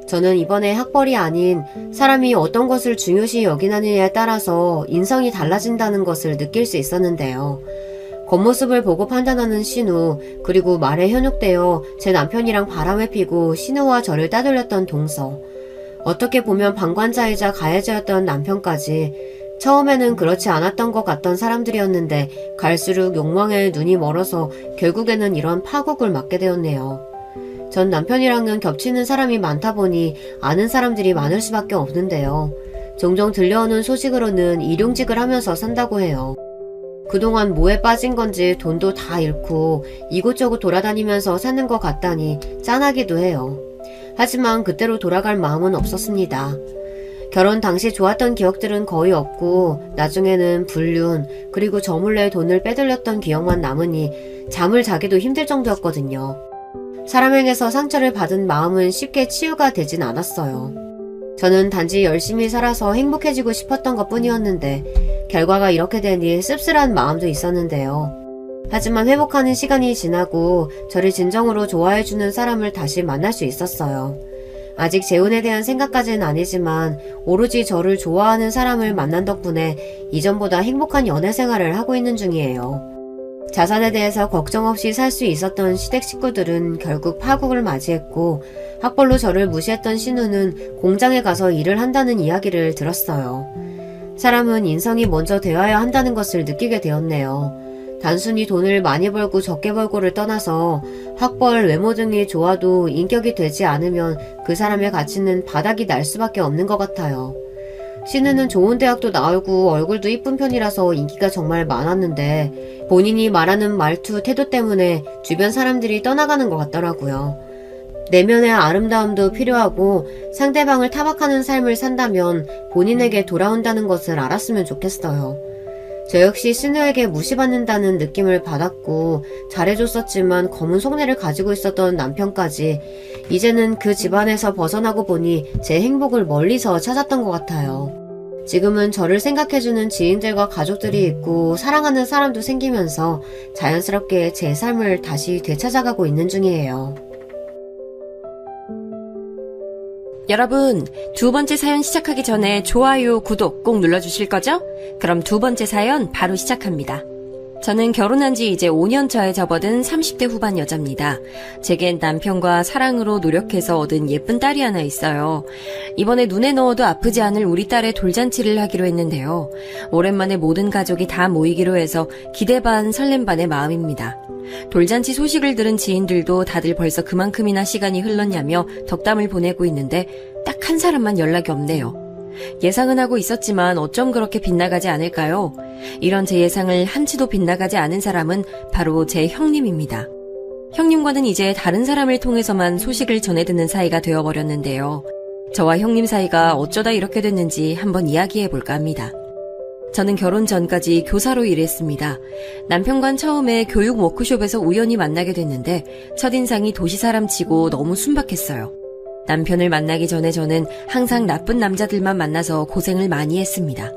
Speaker 1: 저는 이번에 학벌이 아닌 사람이 어떤 것을 중요시 여기느냐에 따라서 인성이 달라진다는 것을 느낄 수 있었는데요. 겉모습을 보고 판단하는 신우, 그리고 말에 현혹되어 제 남편이랑 바람을 피고 신우와 저를 따돌렸던 동서, 어떻게 보면 방관자이자 가해자였던 남편까지 처음에는 그렇지 않았던 것 같던 사람들이었는데 갈수록 욕망에 눈이 멀어서 결국에는 이런 파국을 맞게 되었네요. 전 남편이랑은 겹치는 사람이 많다 보니 아는 사람들이 많을 수밖에 없는데요. 종종 들려오는 소식으로는 일용직을 하면서 산다고 해요. 그동안 뭐에 빠진 건지 돈도 다 잃고 이곳저곳 돌아다니면서 사는 것 같다니 짠하기도 해요. 하지만 그때로 돌아갈 마음은 없었습니다. 결혼 당시 좋았던 기억들은 거의 없고 나중에는 불륜 그리고 저 몰래 돈을 빼돌렸던 기억만 남으니 잠을 자기도 힘들 정도였거든요. 사람에게서 상처를 받은 마음은 쉽게 치유가 되진 않았어요. 저는 단지 열심히 살아서 행복해지고 싶었던 것 뿐이었는데 결과가 이렇게 되니 씁쓸한 마음도 있었는데요. 하지만 회복하는 시간이 지나고 저를 진정으로 좋아해주는 사람을 다시 만날 수 있었어요. 아직 재혼에 대한 생각까지는 아니지만 오로지 저를 좋아하는 사람을 만난 덕분에 이전보다 행복한 연애 생활을 하고 있는 중이에요. 자산에 대해서 걱정 없이 살 수 있었던 시댁 식구들은 결국 파국을 맞이했고 학벌로 저를 무시했던 신우는 공장에 가서 일을 한다는 이야기를 들었어요. 사람은 인성이 먼저 되어야 한다는 것을 느끼게 되었네요. 단순히 돈을 많이 벌고 적게 벌고를 떠나서 학벌, 외모 등이 좋아도 인격이 되지 않으면 그 사람의 가치는 바닥이 날 수밖에 없는 것 같아요. 신우는 좋은 대학도 나오고 얼굴도 이쁜 편이라서 인기가 정말 많았는데 본인이 말하는 말투, 태도 때문에 주변 사람들이 떠나가는 것 같더라고요. 내면의 아름다움도 필요하고 상대방을 타박하는 삶을 산다면 본인에게 돌아온다는 것을 알았으면 좋겠어요. 저 역시 신우에게 무시받는다는 느낌을 받았고 잘해줬었지만 검은 속내를 가지고 있었던 남편까지 이제는 그 집안에서 벗어나고 보니 제 행복을 멀리서 찾았던 것 같아요. 지금은 저를 생각해주는 지인들과 가족들이 있고 사랑하는 사람도 생기면서 자연스럽게 제 삶을 다시 되찾아가고 있는 중이에요.
Speaker 2: 여러분, 두 번째 사연 시작하기 전에 좋아요, 구독 꼭 눌러주실 거죠? 그럼 두 번째 사연 바로 시작합니다. 저는 결혼한 지 이제 5년 차에 접어든 30대 후반 여자입니다. 제겐 남편과 사랑으로 노력해서 얻은 예쁜 딸이 하나 있어요. 이번에 눈에 넣어도 아프지 않을 우리 딸의 돌잔치를 하기로 했는데요. 오랜만에 모든 가족이 다 모이기로 해서 기대 반 설렘 반의 마음입니다. 돌잔치 소식을 들은 지인들도 다들 벌써 그만큼이나 시간이 흘렀냐며 덕담을 보내고 있는데 딱 한 사람만 연락이 없네요. 예상은 하고 있었지만 어쩜 그렇게 빗나가지 않을까요? 이런 제 예상을 한치도 빗나가지 않은 사람은 바로 제 형님입니다. 형님과는 이제 다른 사람을 통해서만 소식을 전해 듣는 사이가 되어버렸는데요. 저와 형님 사이가 어쩌다 이렇게 됐는지 한번 이야기해볼까 합니다. 저는 결혼 전까지 교사로 일했습니다. 남편과는 처음에 교육 워크숍에서 우연히 만나게 됐는데 첫인상이 도시 사람치고 너무 순박했어요. 남편을 만나기 전에 저는 항상 나쁜 남자들만 만나서 고생을 많이 했습니다.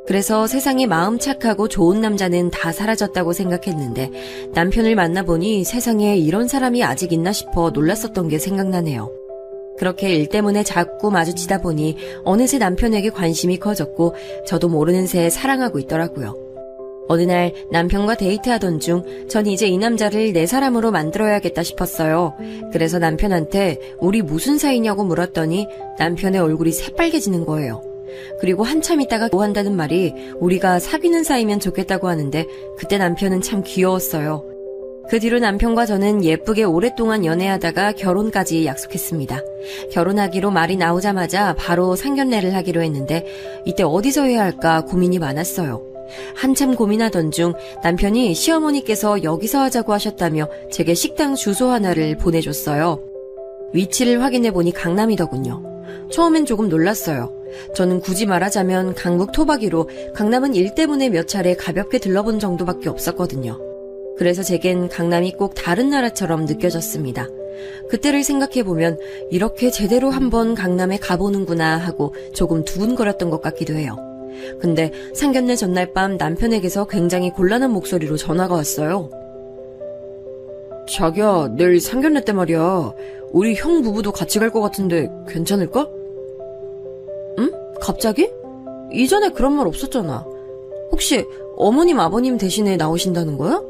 Speaker 2: 그래서 세상에 마음 착하고 좋은 남자는 다 사라졌다고 생각했는데 남편을 만나보니 세상에 이런 사람이 아직 있나 싶어 놀랐었던 게 생각나네요. 그렇게 일 때문에 자꾸 마주치다 보니 어느새 남편에게 관심이 커졌고 저도 모르는 새에 사랑하고 있더라고요. 어느 날 남편과 데이트하던 중 전 이제 이 남자를 내 사람으로 만들어야겠다 싶었어요. 그래서 남편한테 우리 무슨 사이냐고 물었더니 남편의 얼굴이 새빨개지는 거예요. 그리고 한참 있다가 뭐 한다는 말이 우리가 사귀는 사이면 좋겠다고 하는데 그때 남편은 참 귀여웠어요. 그 뒤로 남편과 저는 예쁘게 오랫동안 연애하다가 결혼까지 약속했습니다. 결혼하기로 말이 나오자마자 바로 상견례를 하기로 했는데 이때 어디서 해야 할까 고민이 많았어요. 한참 고민하던 중 남편이 시어머니께서 여기서 하자고 하셨다며 제게 식당 주소 하나를 보내줬어요. 위치를 확인해보니 강남이더군요. 처음엔 조금 놀랐어요. 저는 굳이 말하자면 강북 토박이로 강남은 일 때문에 몇 차례 가볍게 들러본 정도밖에 없었거든요. 그래서 제겐 강남이 꼭 다른 나라처럼 느껴졌습니다. 그때를 생각해보면 이렇게 제대로 한번 강남에 가보는구나 하고 조금 두근거렸던 것 같기도 해요. 근데 상견례 전날 밤 남편에게서 굉장히 곤란한 목소리로 전화가 왔어요. 자기야, 내일 상견례 때 말이야. 우리 형 부부도 같이 갈 것 같은데 괜찮을까? 응? 갑자기? 이전에 그런 말 없었잖아. 혹시 어머님 아버님 대신에 나오신다는 거야?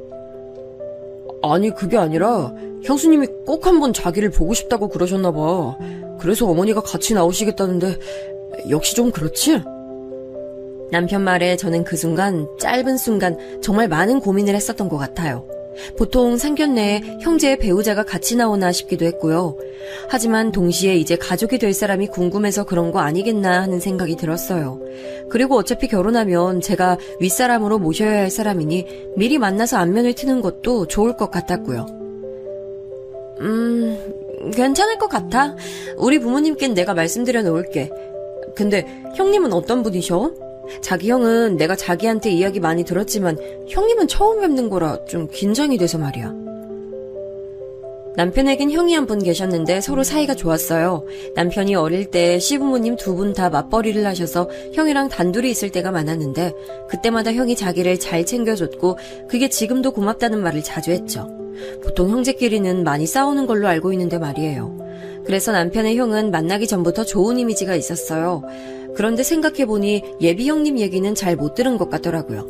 Speaker 2: 아니, 그게 아니라 형수님이 꼭 한번 자기를 보고 싶다고 그러셨나 봐. 그래서 어머니가 같이 나오시겠다는데 역시 좀 그렇지? 남편 말에 저는 그 순간, 짧은 순간 정말 많은 고민을 했었던 것 같아요. 보통 상견례에 형제의 배우자가 같이 나오나 싶기도 했고요. 하지만 동시에 이제 가족이 될 사람이 궁금해서 그런 거 아니겠나 하는 생각이 들었어요. 그리고 어차피 결혼하면 제가 윗사람으로 모셔야 할 사람이니 미리 만나서 안면을 트는 것도 좋을 것 같았고요. 괜찮을 것 같아. 우리 부모님께는 내가 말씀드려 놓을게. 근데 형님은 어떤 분이셔? 자기 형은 내가 자기한테 이야기 많이 들었지만 형님은 처음 뵙는 거라 좀 긴장이 돼서 말이야. 남편에겐 형이 한 분 계셨는데 서로 사이가 좋았어요. 남편이 어릴 때 시부모님 두 분 다 맞벌이를 하셔서 형이랑 단둘이 있을 때가 많았는데 그때마다 형이 자기를 잘 챙겨줬고 그게 지금도 고맙다는 말을 자주 했죠. 보통 형제끼리는 많이 싸우는 걸로 알고 있는데 말이에요. 그래서 남편의 형은 만나기 전부터 좋은 이미지가 있었어요. 그런데 생각해보니 예비 형님 얘기는 잘 못 들은 것 같더라고요.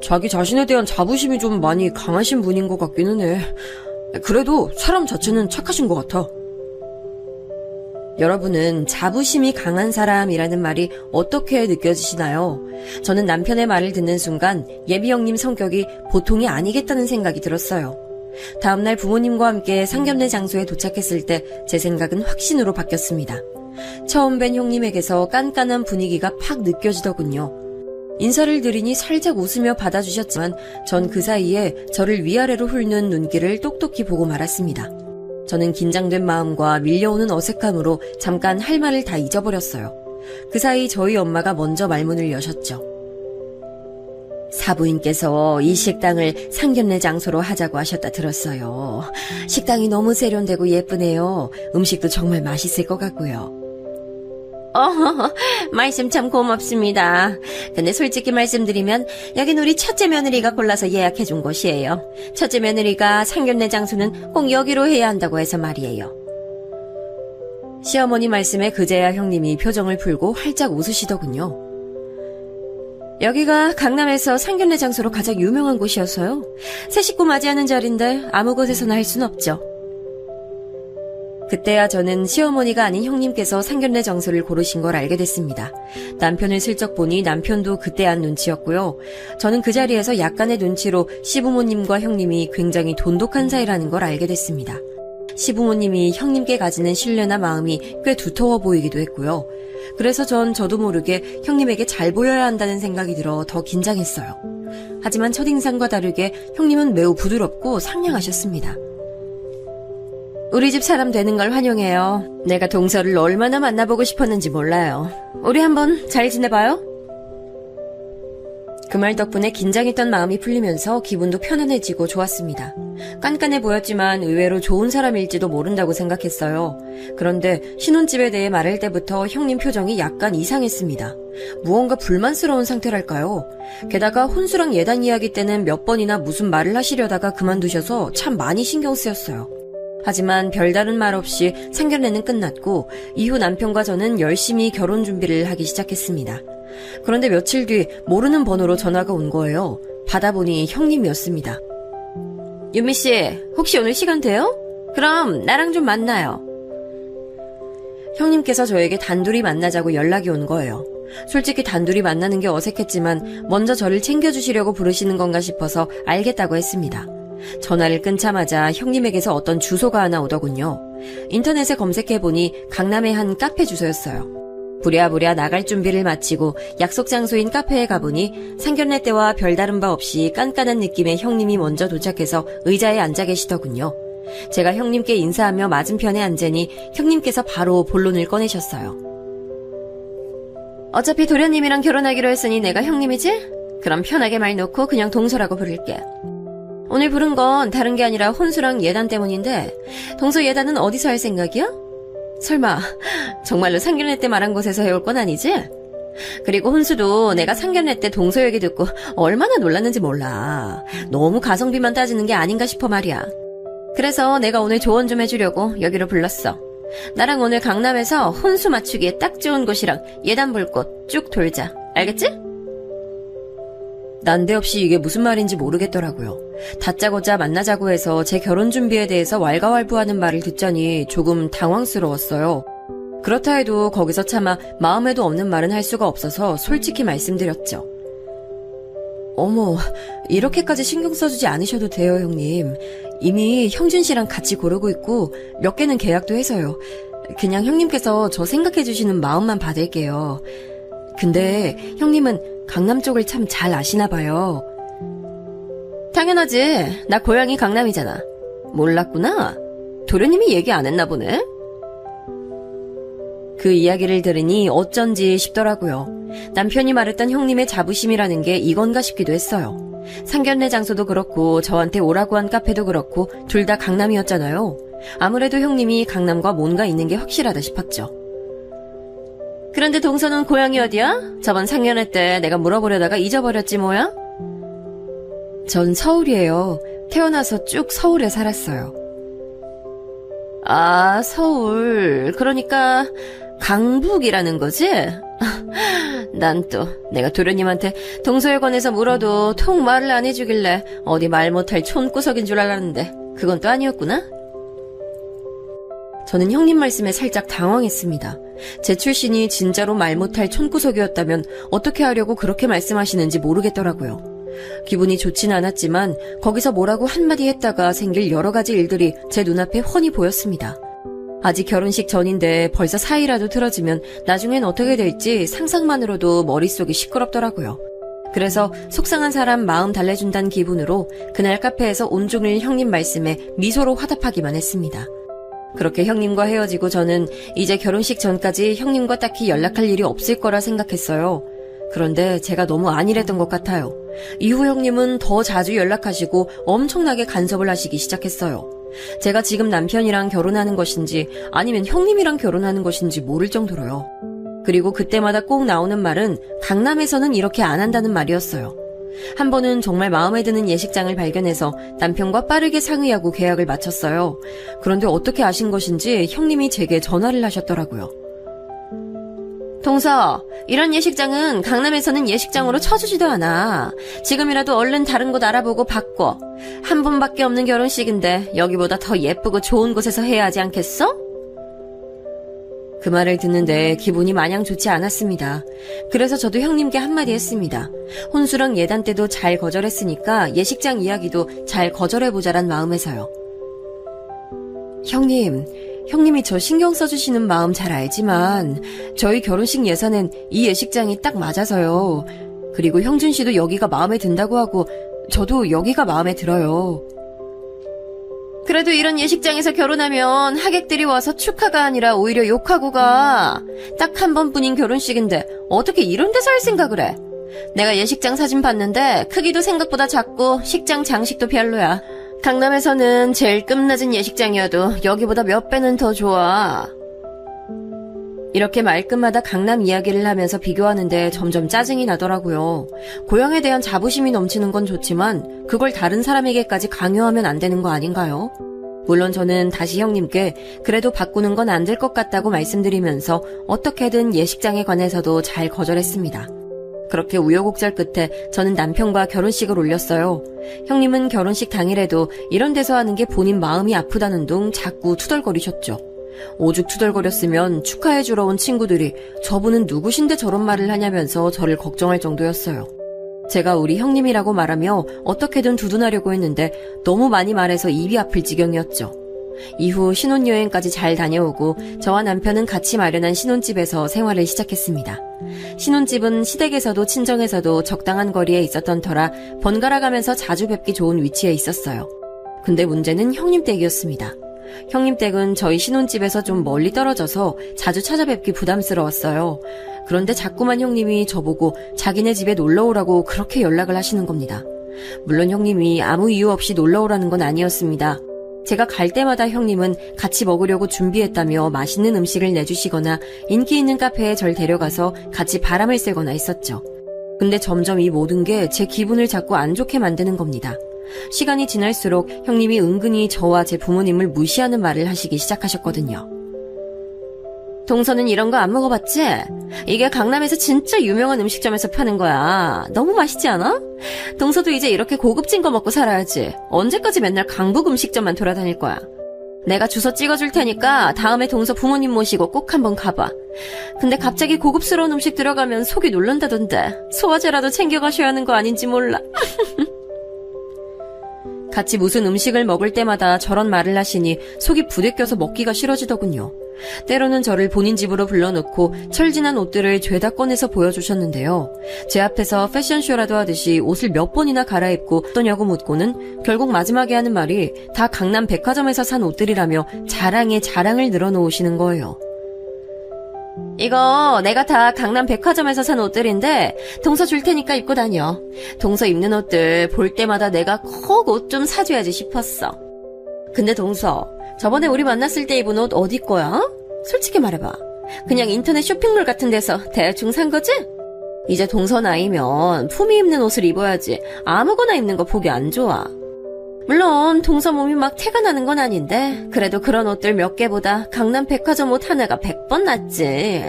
Speaker 2: 자기 자신에 대한 자부심이 좀 많이 강하신 분인 것 같기는 해. 그래도 사람 자체는 착하신 것 같아. 여러분은 자부심이 강한 사람이라는 말이 어떻게 느껴지시나요? 저는 남편의 말을 듣는 순간 예비 형님 성격이 보통이 아니겠다는 생각이 들었어요. 다음날 부모님과 함께 상견례 장소에 도착했을 때 제 생각은 확신으로 바뀌었습니다. 처음 뵌 형님에게서 깐깐한 분위기가 팍 느껴지더군요. 인사를 드리니 살짝 웃으며 받아주셨지만 전 그 사이에 저를 위아래로 훑는 눈길을 똑똑히 보고 말았습니다. 저는 긴장된 마음과 밀려오는 어색함으로 잠깐 할 말을 다 잊어버렸어요. 그 사이 저희 엄마가 먼저 말문을 여셨죠. 사부인께서 이 식당을 상견례 장소로 하자고 하셨다 들었어요. 식당이 너무 세련되고 예쁘네요. 음식도 정말 맛있을 것 같고요. 말씀 참 고맙습니다. 근데 솔직히 말씀드리면 여긴 우리 첫째 며느리가 골라서 예약해준 곳이에요. 첫째 며느리가 상견례 장소는 꼭 여기로 해야 한다고 해서 말이에요. 시어머니 말씀에 그제야 형님이 표정을 풀고 활짝 웃으시더군요. 여기가 강남에서 상견례 장소로 가장 유명한 곳이어서요. 새 식구 맞이하는 자리인데 아무 곳에서나 할 순 없죠. 그때야 저는 시어머니가 아닌 형님께서 상견례 장소를 고르신 걸 알게 됐습니다. 남편을 슬쩍 보니 남편도 그때 안 눈치였고요. 저는 그 자리에서 약간의 눈치로 시부모님과 형님이 굉장히 돈독한 사이라는 걸 알게 됐습니다. 시부모님이 형님께 가지는 신뢰나 마음이 꽤 두터워 보이기도 했고요. 그래서 전 저도 모르게 형님에게 잘 보여야 한다는 생각이 들어 더 긴장했어요. 하지만 첫인상과 다르게 형님은 매우 부드럽고 상냥하셨습니다. 우리 집 사람 되는 걸 환영해요. 내가 동서를 얼마나 만나보고 싶었는지 몰라요. 우리 한번 잘 지내봐요. 그 말 덕분에 긴장했던 마음이 풀리면서 기분도 편안해지고 좋았습니다. 깐깐해 보였지만 의외로 좋은 사람일지도 모른다고 생각했어요. 그런데 신혼집에 대해 말할 때부터 형님 표정이 약간 이상했습니다. 무언가 불만스러운 상태랄까요? 게다가 혼수랑 예단 이야기 때는 몇 번이나 무슨 말을 하시려다가 그만두셔서 참 많이 신경 쓰였어요. 하지만 별다른 말 없이 상견례는 끝났고 이후 남편과 저는 열심히 결혼 준비를 하기 시작했습니다. 그런데 며칠 뒤 모르는 번호로 전화가 온 거예요. 받아보니 형님이었습니다. 유미씨, 혹시 오늘 시간 돼요? 그럼 나랑 좀 만나요. 형님께서 저에게 단둘이 만나자고 연락이 온 거예요. 솔직히 단둘이 만나는 게 어색했지만 먼저 저를 챙겨주시려고 부르시는 건가 싶어서 알겠다고 했습니다. 전화를 끊자마자 형님에게서 어떤 주소가 하나 오더군요. 인터넷에 검색해보니 강남의 한 카페 주소였어요. 부랴부랴 나갈 준비를 마치고 약속 장소인 카페에 가보니 상견례 때와 별다른 바 없이 깐깐한 느낌의 형님이 먼저 도착해서 의자에 앉아 계시더군요. 제가 형님께 인사하며 맞은편에 앉으니 형님께서 바로 본론을 꺼내셨어요. 어차피 도련님이랑 결혼하기로 했으니 내가 형님이지? 그럼 편하게 말 놓고 그냥 동서라고 부를게. 오늘 부른 건 다른 게 아니라 혼수랑 예단 때문인데 동서 예단은 어디서 할 생각이야? 설마 정말로 상견례 때 말한 곳에서 해올 건 아니지? 그리고 혼수도 내가 상견례 때 동서 얘기 듣고 얼마나 놀랐는지 몰라. 너무 가성비만 따지는 게 아닌가 싶어 말이야. 그래서 내가 오늘 조언 좀 해주려고 여기로 불렀어. 나랑 오늘 강남에서 혼수 맞추기에 딱 좋은 곳이랑 예단 볼 곳 쭉 돌자. 알겠지? 난데없이 이게 무슨 말인지 모르겠더라고요. 다짜고짜 만나자고 해서 제 결혼 준비에 대해서 왈가왈부하는 말을 듣자니 조금 당황스러웠어요. 그렇다 해도 거기서 차마 마음에도 없는 말은 할 수가 없어서 솔직히 말씀드렸죠. 어머, 이렇게까지 신경 써주지 않으셔도 돼요, 형님. 이미 형준 씨랑 같이 고르고 있고 몇 개는 계약도 해서요. 그냥 형님께서 저 생각해 주시는 마음만 받을게요. 근데 형님은 강남 쪽을 참 잘 아시나 봐요. 당연하지. 나 고향이 강남이잖아. 몰랐구나. 도련님이 얘기 안 했나 보네. 그 이야기를 들으니 어쩐지 싶더라고요. 남편이 말했던 형님의 자부심이라는 게 이건가 싶기도 했어요. 상견례 장소도 그렇고 저한테 오라고 한 카페도 그렇고 둘 다 강남이었잖아요. 아무래도 형님이 강남과 뭔가 있는 게 확실하다 싶었죠. 그런데 동서는 고향이 어디야? 저번 상견례 때 내가 물어보려다가 잊어버렸지 뭐야? 전 서울이에요. 태어나서 쭉 서울에 살았어요. 아, 서울. 그러니까 강북이라는 거지? 난 또 내가 도련님한테 동서에 관해서 물어도 통 말을 안 해주길래 어디 말 못할 촌구석인 줄 알았는데 그건 또 아니었구나? 저는 형님 말씀에 살짝 당황했습니다. 제 출신이 진짜로 말 못할 촌구석이었다면 어떻게 하려고 그렇게 말씀하시는지 모르겠더라고요. 기분이 좋진 않았지만 거기서 뭐라고 한마디 했다가 생길 여러 가지 일들이 제 눈앞에 훤히 보였습니다. 아직 결혼식 전인데 벌써 사이라도 틀어지면 나중엔 어떻게 될지 상상만으로도 머릿속이 시끄럽더라고요. 그래서 속상한 사람 마음 달래준다는 기분으로 그날 카페에서 온종일 형님 말씀에 미소로 화답하기만 했습니다. 그렇게 형님과 헤어지고 저는 이제 결혼식 전까지 형님과 딱히 연락할 일이 없을 거라 생각했어요. 그런데 제가 너무 안일했던 것 같아요. 이후 형님은 더 자주 연락하시고 엄청나게 간섭을 하시기 시작했어요. 제가 지금 남편이랑 결혼하는 것인지 아니면 형님이랑 결혼하는 것인지 모를 정도로요. 그리고 그때마다 꼭 나오는 말은 강남에서는 이렇게 안 한다는 말이었어요. 한 번은 정말 마음에 드는 예식장을 발견해서 남편과 빠르게 상의하고 계약을 마쳤어요. 그런데 어떻게 아신 것인지 형님이 제게 전화를 하셨더라고요. 동서, 이런 예식장은 강남에서는 예식장으로 쳐주지도 않아. 지금이라도 얼른 다른 곳 알아보고 바꿔. 한 번밖에 없는 결혼식인데 여기보다 더 예쁘고 좋은 곳에서 해야 하지 않겠어? 그 말을 듣는데 기분이 마냥 좋지 않았습니다. 그래서 저도 형님께 한마디 했습니다. 혼수랑 예단 때도 잘 거절했으니까 예식장 이야기도 잘 거절해보자란 마음에서요. 형님이 저 신경 써주시는 마음 잘 알지만 저희 결혼식 예산엔 이 예식장이 딱 맞아서요. 그리고 형준 씨도 여기가 마음에 든다고 하고 저도 여기가 마음에 들어요. 그래도 이런 예식장에서 결혼하면 하객들이 와서 축하가 아니라 오히려 욕하고 가. 딱 한 번뿐인 결혼식인데 어떻게 이런 데서 할 생각을 해? 내가 예식장 사진 봤는데 크기도 생각보다 작고 식장 장식도 별로야. 강남에서는 제일 끝낮은 예식장이어도 여기보다 몇 배는 더 좋아. 이렇게 말끝마다 강남 이야기를 하면서 비교하는데 점점 짜증이 나더라고요. 고향에 대한 자부심이 넘치는 건 좋지만 그걸 다른 사람에게까지 강요하면 안 되는 거 아닌가요? 물론 저는 다시 형님께 그래도 바꾸는 건 안 될 것 같다고 말씀드리면서 어떻게든 예식장에 관해서도 잘 거절했습니다. 그렇게 우여곡절 끝에 저는 남편과 결혼식을 올렸어요. 형님은 결혼식 당일에도 이런 데서 하는 게 본인 마음이 아프다는 둥 자꾸 투덜거리셨죠. 오죽 투덜거렸으면 축하해주러 온 친구들이 저분은 누구신데 저런 말을 하냐면서 저를 걱정할 정도였어요. 제가 우리 형님이라고 말하며 어떻게든 두둔하려고 했는데 너무 많이 말해서 입이 아플 지경이었죠. 이후 신혼여행까지 잘 다녀오고 저와 남편은 같이 마련한 신혼집에서 생활을 시작했습니다. 신혼집은 시댁에서도 친정에서도 적당한 거리에 있었던 터라 번갈아 가면서 자주 뵙기 좋은 위치에 있었어요. 근데 문제는 형님 댁이었습니다. 형님 댁은 저희 신혼집에서 좀 멀리 떨어져서 자주 찾아뵙기 부담스러웠어요. 그런데 자꾸만 형님이 저보고 자기네 집에 놀러오라고 그렇게 연락을 하시는 겁니다. 물론 형님이 아무 이유 없이 놀러오라는 건 아니었습니다. 제가 갈 때마다 형님은 같이 먹으려고 준비했다며 맛있는 음식을 내주시거나 인기 있는 카페에 절 데려가서 같이 바람을 쐬거나 했었죠. 근데 점점 이 모든 게 제 기분을 자꾸 안 좋게 만드는 겁니다. 시간이 지날수록 형님이 은근히 저와 제 부모님을 무시하는 말을 하시기 시작하셨거든요. 동서는 이런 거 안 먹어봤지? 이게 강남에서 진짜 유명한 음식점에서 파는 거야. 너무 맛있지 않아? 동서도 이제 이렇게 고급진 거 먹고 살아야지. 언제까지 맨날 강북 음식점만 돌아다닐 거야. 내가 주소 찍어줄 테니까 다음에 동서 부모님 모시고 꼭 한번 가봐. 근데 갑자기 고급스러운 음식 들어가면 속이 놀란다던데. 소화제라도 챙겨가셔야 하는 거 아닌지 몰라. 같이 무슨 음식을 먹을 때마다 저런 말을 하시니 속이 부대껴서 먹기가 싫어지더군요. 때로는 저를 본인 집으로 불러놓고 철진한 옷들을 죄다 꺼내서 보여주셨는데요. 제 앞에서 패션쇼라도 하듯이 옷을 몇 번이나 갈아입고 어떠냐고 묻고는 결국 마지막에 하는 말이 다 강남 백화점에서 산 옷들이라며 자랑에 자랑을 늘어놓으시는 거예요. 이거 내가 다 강남 백화점에서 산 옷들인데 동서 줄 테니까 입고 다녀. 동서 입는 옷들 볼 때마다 내가 꼭 옷 좀 사줘야지 싶었어. 근데 동서, 저번에 우리 만났을 때 입은 옷 어디 거야? 솔직히 말해봐. 그냥 인터넷 쇼핑몰 같은 데서 대충 산 거지? 이제 동서 나이면 품위 있는 옷을 입어야지 아무거나 입는 거 보기 안 좋아. 물론 동서 몸이 막 태가 나는 건 아닌데 그래도 그런 옷들 몇 개보다 강남 백화점 옷 하나가 100번 낫지.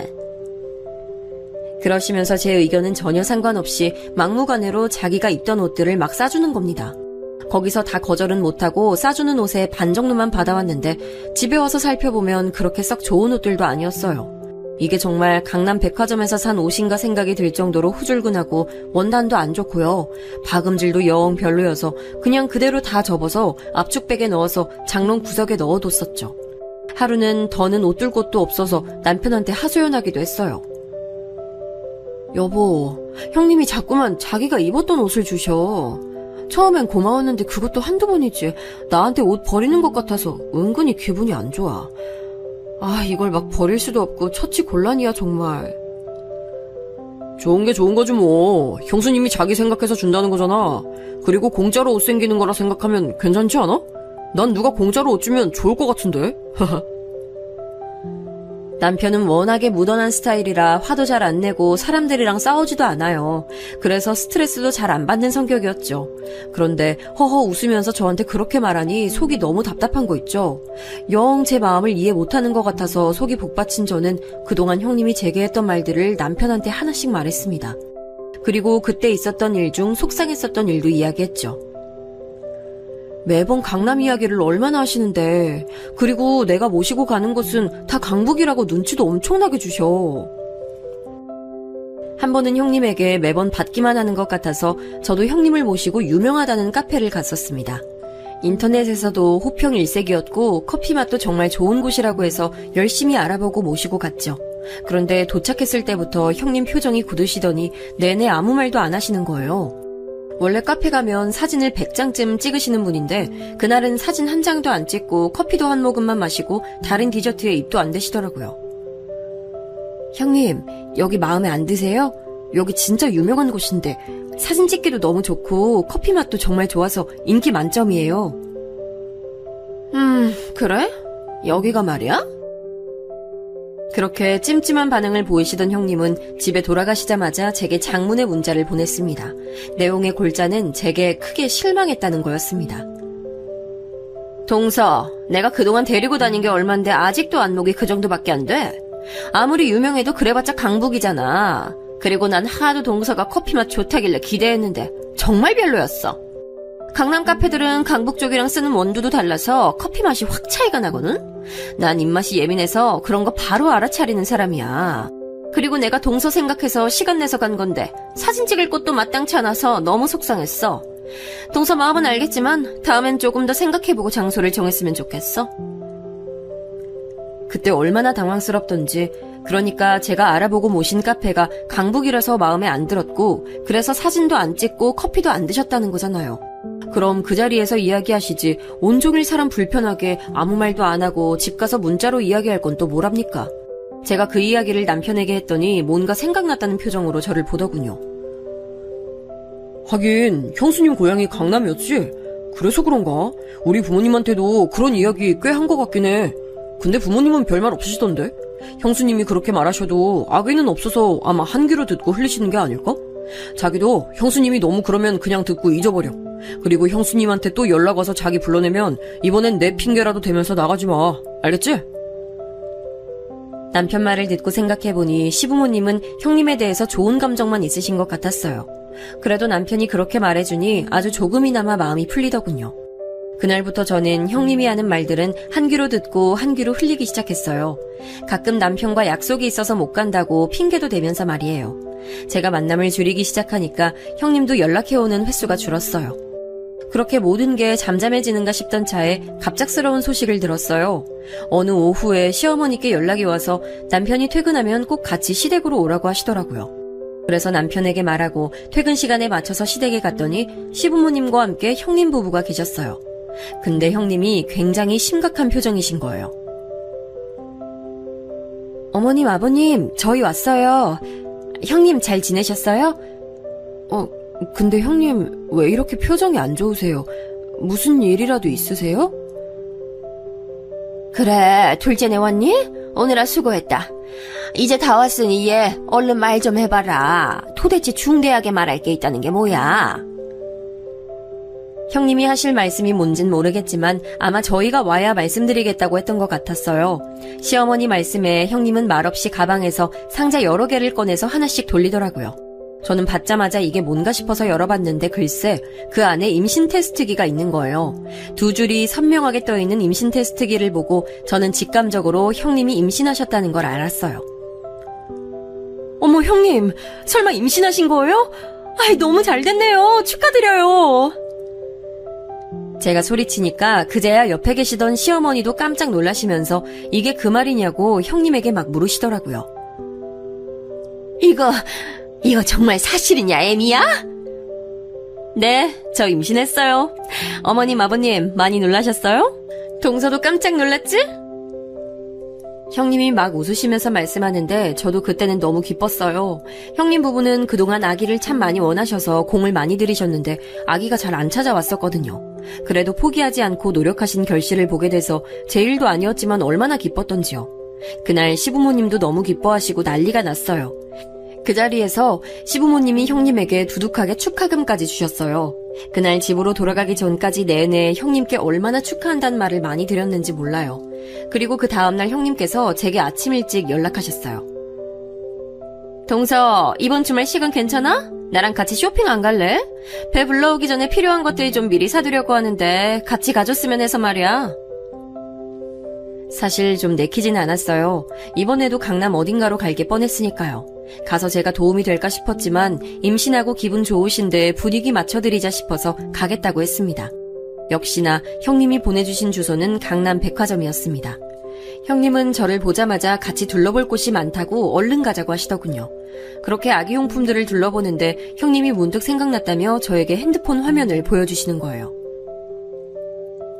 Speaker 2: 그러시면서 제 의견은 전혀 상관없이 막무가내로 자기가 입던 옷들을 막 싸주는 겁니다. 거기서 다 거절은 못하고 싸주는 옷의 반 정도만 받아왔는데 집에 와서 살펴보면 그렇게 썩 좋은 옷들도 아니었어요. 이게 정말 강남 백화점에서 산 옷인가 생각이 들 정도로 후줄근하고 원단도 안 좋고요. 박음질도 영 별로여서 그냥 그대로 다 접어서 압축백에 넣어서 장롱 구석에 넣어뒀었죠. 하루는 더는 옷 둘 곳도 없어서 남편한테 하소연하기도 했어요. 여보, 형님이 자꾸만 자기가 입었던 옷을 주셔. 처음엔 고마웠는데 그것도 한두 번이지. 나한테 옷 버리는 것 같아서 은근히 기분이 안 좋아. 아, 이걸 막 버릴 수도 없고 처치곤란이야 정말. 좋은 게 좋은 거지 뭐. 형수님이 자기 생각해서 준다는 거잖아. 그리고 공짜로 옷 생기는 거라 생각하면 괜찮지 않아? 난 누가 공짜로 옷 주면 좋을 것 같은데. 남편은 워낙에 무던한 스타일이라 화도 잘 안 내고 사람들이랑 싸우지도 않아요. 그래서 스트레스도 잘 안 받는 성격이었죠. 그런데 허허 웃으면서 저한테 그렇게 말하니 속이 너무 답답한 거 있죠. 영 제 마음을 이해 못하는 것 같아서 속이 복받친 저는 그동안 형님이 제게 했던 말들을 남편한테 하나씩 말했습니다. 그리고 그때 있었던 일 중 속상했었던 일도 이야기했죠. 매번 강남 이야기를 얼마나 하시는데, 그리고 내가 모시고 가는 곳은 다 강북이라고 눈치도 엄청나게 주셔. 한 번은 형님에게 매번 받기만 하는 것 같아서 저도 형님을 모시고 유명하다는 카페를 갔었습니다. 인터넷에서도 호평 일색이었고 커피 맛도 정말 좋은 곳이라고 해서 열심히 알아보고 모시고 갔죠. 그런데 도착했을 때부터 형님 표정이 굳으시더니 내내 아무 말도 안 하시는 거예요. 원래 카페 가면 사진을 100장쯤 찍으시는 분인데 그날은 사진 한 장도 안 찍고 커피도 한 모금만 마시고 다른 디저트에 입도 안 대시더라고요. 형님, 여기 마음에 안 드세요? 여기 진짜 유명한 곳인데 사진 찍기도 너무 좋고 커피 맛도 정말 좋아서 인기 만점이에요. 그래? 여기가 말이야? 그렇게 찜찜한 반응을 보이시던 형님은 집에 돌아가시자마자 제게 장문의 문자를 보냈습니다. 내용의 골자는 제게 크게 실망했다는 거였습니다. 동서, 내가 그동안 데리고 다닌 게 얼만데 아직도 안목이 그 정도밖에 안 돼? 아무리 유명해도 그래봤자 강북이잖아. 그리고 난 하도 동서가 커피 맛 좋다길래 기대했는데 정말 별로였어. 강남 카페들은 강북 쪽이랑 쓰는 원두도 달라서 커피 맛이 확 차이가 나거든? 난 입맛이 예민해서 그런 거 바로 알아차리는 사람이야. 그리고 내가 동서 생각해서 시간 내서 간 건데 사진 찍을 곳도 마땅치 않아서 너무 속상했어. 동서 마음은 알겠지만 다음엔 조금 더 생각해보고 장소를 정했으면 좋겠어. 그때 얼마나 당황스럽던지. 그러니까 제가 알아보고 모신 카페가 강북이라서 마음에 안 들었고 그래서 사진도 안 찍고 커피도 안 드셨다는 거잖아요. 그럼 그 자리에서 이야기하시지 온종일 사람 불편하게 아무 말도 안 하고 집 가서 문자로 이야기할 건 또 뭐랍니까? 제가 그 이야기를 남편에게 했더니 뭔가 생각났다는 표정으로 저를 보더군요. 하긴 형수님 고향이 강남이었지? 그래서 그런가? 우리 부모님한테도 그런 이야기 꽤 한 것 같긴 해. 근데 부모님은 별말 없으시던데? 형수님이 그렇게 말하셔도 악의는 없어서 아마 한 귀로 듣고 흘리시는 게 아닐까? 자기도 형수님이 너무 그러면 그냥 듣고 잊어버려. 그리고 형수님한테 또 연락 와서 자기 불러내면 이번엔 내 핑계라도 대면서 나가지 마. 알겠지? 남편 말을 듣고 생각해보니 시부모님은 형님에 대해서 좋은 감정만 있으신 것 같았어요. 그래도 남편이 그렇게 말해주니 아주 조금이나마 마음이 풀리더군요. 그날부터 저는 형님이 하는 말들은 한 귀로 듣고 한 귀로 흘리기 시작했어요. 가끔 남편과 약속이 있어서 못 간다고 핑계도 대면서 말이에요. 제가 만남을 줄이기 시작하니까 형님도 연락해오는 횟수가 줄었어요. 그렇게 모든 게 잠잠해지는가 싶던 차에 갑작스러운 소식을 들었어요. 어느 오후에 시어머니께 연락이 와서 남편이 퇴근하면 꼭 같이 시댁으로 오라고 하시더라고요. 그래서 남편에게 말하고 퇴근 시간에 맞춰서 시댁에 갔더니 시부모님과 함께 형님 부부가 계셨어요. 근데 형님이 굉장히 심각한 표정이신 거예요. 어머님, 아버님, 저희 왔어요. 형님 잘 지내셨어요? 근데 형님 왜 이렇게 표정이 안 좋으세요? 무슨 일이라도 있으세요? 그래, 둘째네 왔니? 오느라 수고했다. 이제 다 왔으니 얘 얼른 말 좀 해봐라. 도대체 중대하게 말할 게 있다는 게 뭐야? 형님이 하실 말씀이 뭔진 모르겠지만 아마 저희가 와야 말씀드리겠다고 했던 것 같았어요. 시어머니 말씀에 형님은 말없이 가방에서 상자 여러 개를 꺼내서 하나씩 돌리더라고요. 저는 받자마자 이게 뭔가 싶어서 열어봤는데 글쎄 그 안에 임신 테스트기가 있는 거예요. 두 줄이 선명하게 떠있는 임신 테스트기를 보고 저는 직감적으로 형님이 임신하셨다는 걸 알았어요. 어머, 형님, 설마 임신하신 거예요? 아이, 너무 잘 됐네요. 축하드려요. 제가 소리치니까 그제야 옆에 계시던 시어머니도 깜짝 놀라시면서 이게 그 말이냐고 형님에게 막 물으시더라고요. 이거 정말 사실이냐, 애미야? 네, 저 임신했어요. 어머님, 아버님 많이 놀라셨어요? 동서도 깜짝 놀랐지? 형님이 막 웃으시면서 말씀하는데 저도 그때는 너무 기뻤어요. 형님 부부는 그동안 아기를 참 많이 원하셔서 공을 많이 들이셨는데 아기가 잘 안 찾아왔었거든요. 그래도 포기하지 않고 노력하신 결실을 보게 돼서 제 일도 아니었지만 얼마나 기뻤던지요. 그날 시부모님도 너무 기뻐하시고 난리가 났어요. 그 자리에서 시부모님이 형님에게 두둑하게 축하금까지 주셨어요. 그날 집으로 돌아가기 전까지 내내 형님께 얼마나 축하한다는 말을 많이 드렸는지 몰라요. 그리고 그 다음날 형님께서 제게 아침 일찍 연락하셨어요. 동서, 이번 주말 시간 괜찮아? 나랑 같이 쇼핑 안 갈래? 배 불러오기 전에 필요한 것들이 좀 미리 사두려고 하는데 같이 가줬으면 해서 말이야. 사실 좀 내키지는 않았어요. 이번에도 강남 어딘가로 갈 게 뻔했으니까요. 가서 제가 도움이 될까 싶었지만 임신하고 기분 좋으신데 분위기 맞춰드리자 싶어서 가겠다고 했습니다. 역시나 형님이 보내주신 주소는 강남 백화점이었습니다. 형님은 저를 보자마자 같이 둘러볼 곳이 많다고 얼른 가자고 하시더군요. 그렇게 아기용품들을 둘러보는데 형님이 문득 생각났다며 저에게 핸드폰 화면을 보여주시는 거예요.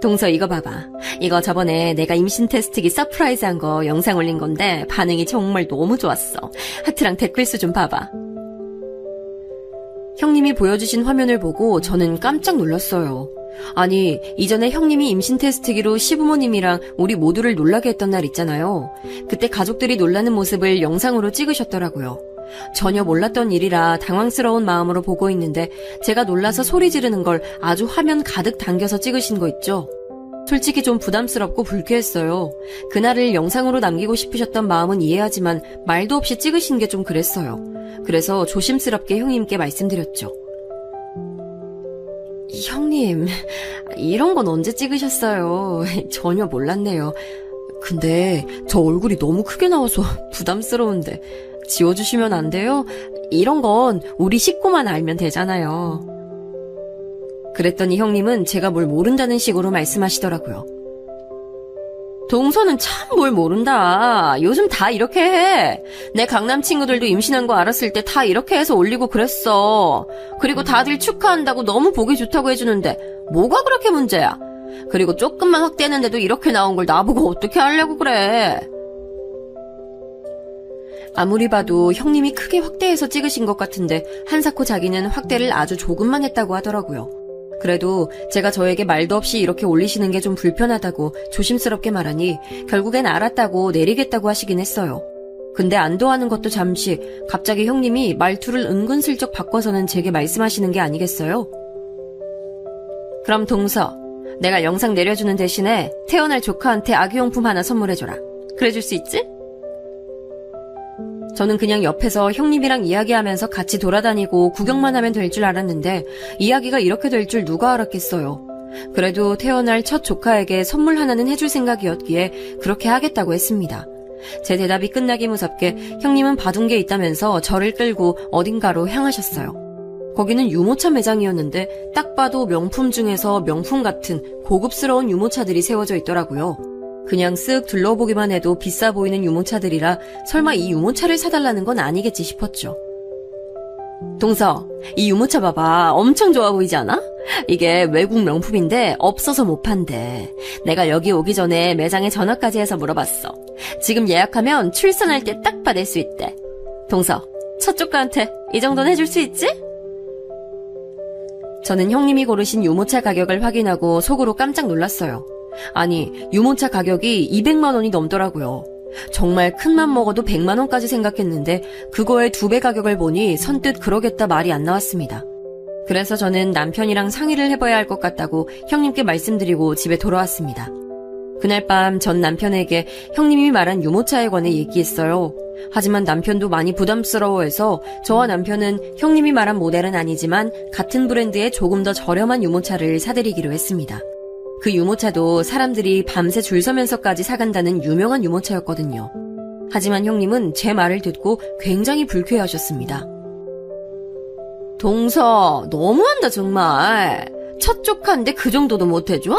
Speaker 2: 동서 이거 봐봐. 이거 저번에 내가 임신 테스트기 서프라이즈한 거 영상 올린 건데 반응이 정말 너무 좋았어. 하트랑 댓글 수 좀 봐봐. 형님이 보여주신 화면을 보고 저는 깜짝 놀랐어요. 아니, 이전에 형님이 임신 테스트기로 시부모님이랑 우리 모두를 놀라게 했던 날 있잖아요. 그때 가족들이 놀라는 모습을 영상으로 찍으셨더라고요. 전혀 몰랐던 일이라 당황스러운 마음으로 보고 있는데 제가 놀라서 소리 지르는 걸 아주 화면 가득 당겨서 찍으신 거 있죠? 솔직히 좀 부담스럽고 불쾌했어요. 그날을 영상으로 남기고 싶으셨던 마음은 이해하지만 말도 없이 찍으신 게 좀 그랬어요. 그래서 조심스럽게 형님께 말씀드렸죠. 형님, 이런 건 언제 찍으셨어요? 전혀 몰랐네요. 근데 저 얼굴이 너무 크게 나와서 부담스러운데 지워주시면 안 돼요? 이런 건 우리 식구만 알면 되잖아요. 그랬더니 형님은 제가 뭘 모른다는 식으로 말씀하시더라고요. 동서는 참 뭘 모른다. 요즘 다 이렇게 해. 내 강남 친구들도 임신한 거 알았을 때 다 이렇게 해서 올리고 그랬어. 그리고 다들 축하한다고 너무 보기 좋다고 해주는데 뭐가 그렇게 문제야. 그리고 조금만 확대했는데도 이렇게 나온 걸 나보고 어떻게 하려고 그래. 아무리 봐도 형님이 크게 확대해서 찍으신 것 같은데 한사코 자기는 확대를 아주 조금만 했다고 하더라고요. 그래도 제가 저에게 말도 없이 이렇게 올리시는 게 좀 불편하다고 조심스럽게 말하니 결국엔 알았다고 내리겠다고 하시긴 했어요. 근데 안도하는 것도 잠시 갑자기 형님이 말투를 은근슬쩍 바꿔서는 제게 말씀하시는 게 아니겠어요? 그럼 동서, 내가 영상 내려주는 대신에 태어날 조카한테 아기용품 하나 선물해줘라. 그래줄 수 있지? 저는 그냥 옆에서 형님이랑 이야기하면서 같이 돌아다니고 구경만 하면 될 줄 알았는데 이야기가 이렇게 될 줄 누가 알았겠어요. 그래도 태어날 첫 조카에게 선물 하나는 해줄 생각이었기에 그렇게 하겠다고 했습니다. 제 대답이 끝나기 무섭게 형님은 봐둔 게 있다면서 저를 끌고 어딘가로 향하셨어요. 거기는 유모차 매장이었는데 딱 봐도 명품 중에서 명품 같은 고급스러운 유모차들이 세워져 있더라고요. 그냥 쓱 둘러보기만 해도 비싸 보이는 유모차들이라 설마 이 유모차를 사달라는 건 아니겠지 싶었죠. 동서, 이 유모차 봐봐. 엄청 좋아 보이지 않아? 이게 외국 명품인데 없어서 못 판대. 내가 여기 오기 전에 매장에 전화까지 해서 물어봤어. 지금 예약하면 출산할 때 딱 받을 수 있대. 동서, 첫 조카한테 이 정도는 해줄 수 있지? 저는 형님이 고르신 유모차 가격을 확인하고 속으로 깜짝 놀랐어요. 아니, 유모차 가격이 200만 원이 넘더라고요. 정말 큰맘 먹어도 100만 원까지 생각했는데 그거의 2배 가격을 보니 선뜻 그러겠다 말이 안 나왔습니다. 그래서 저는 남편이랑 상의를 해봐야 할 것 같다고 형님께 말씀드리고 집에 돌아왔습니다. 그날 밤 전 남편에게 형님이 말한 유모차에 관해 얘기했어요. 하지만 남편도 많이 부담스러워해서 저와 남편은 형님이 말한 모델은 아니지만 같은 브랜드의 조금 더 저렴한 유모차를 사드리기로 했습니다. 그 유모차도 사람들이 밤새 줄 서면서까지 사간다는 유명한 유모차였거든요. 하지만 형님은 제 말을 듣고 굉장히 불쾌해하셨습니다. 동서, 너무한다 정말. 첫 조카인데 그 정도도 못해줘?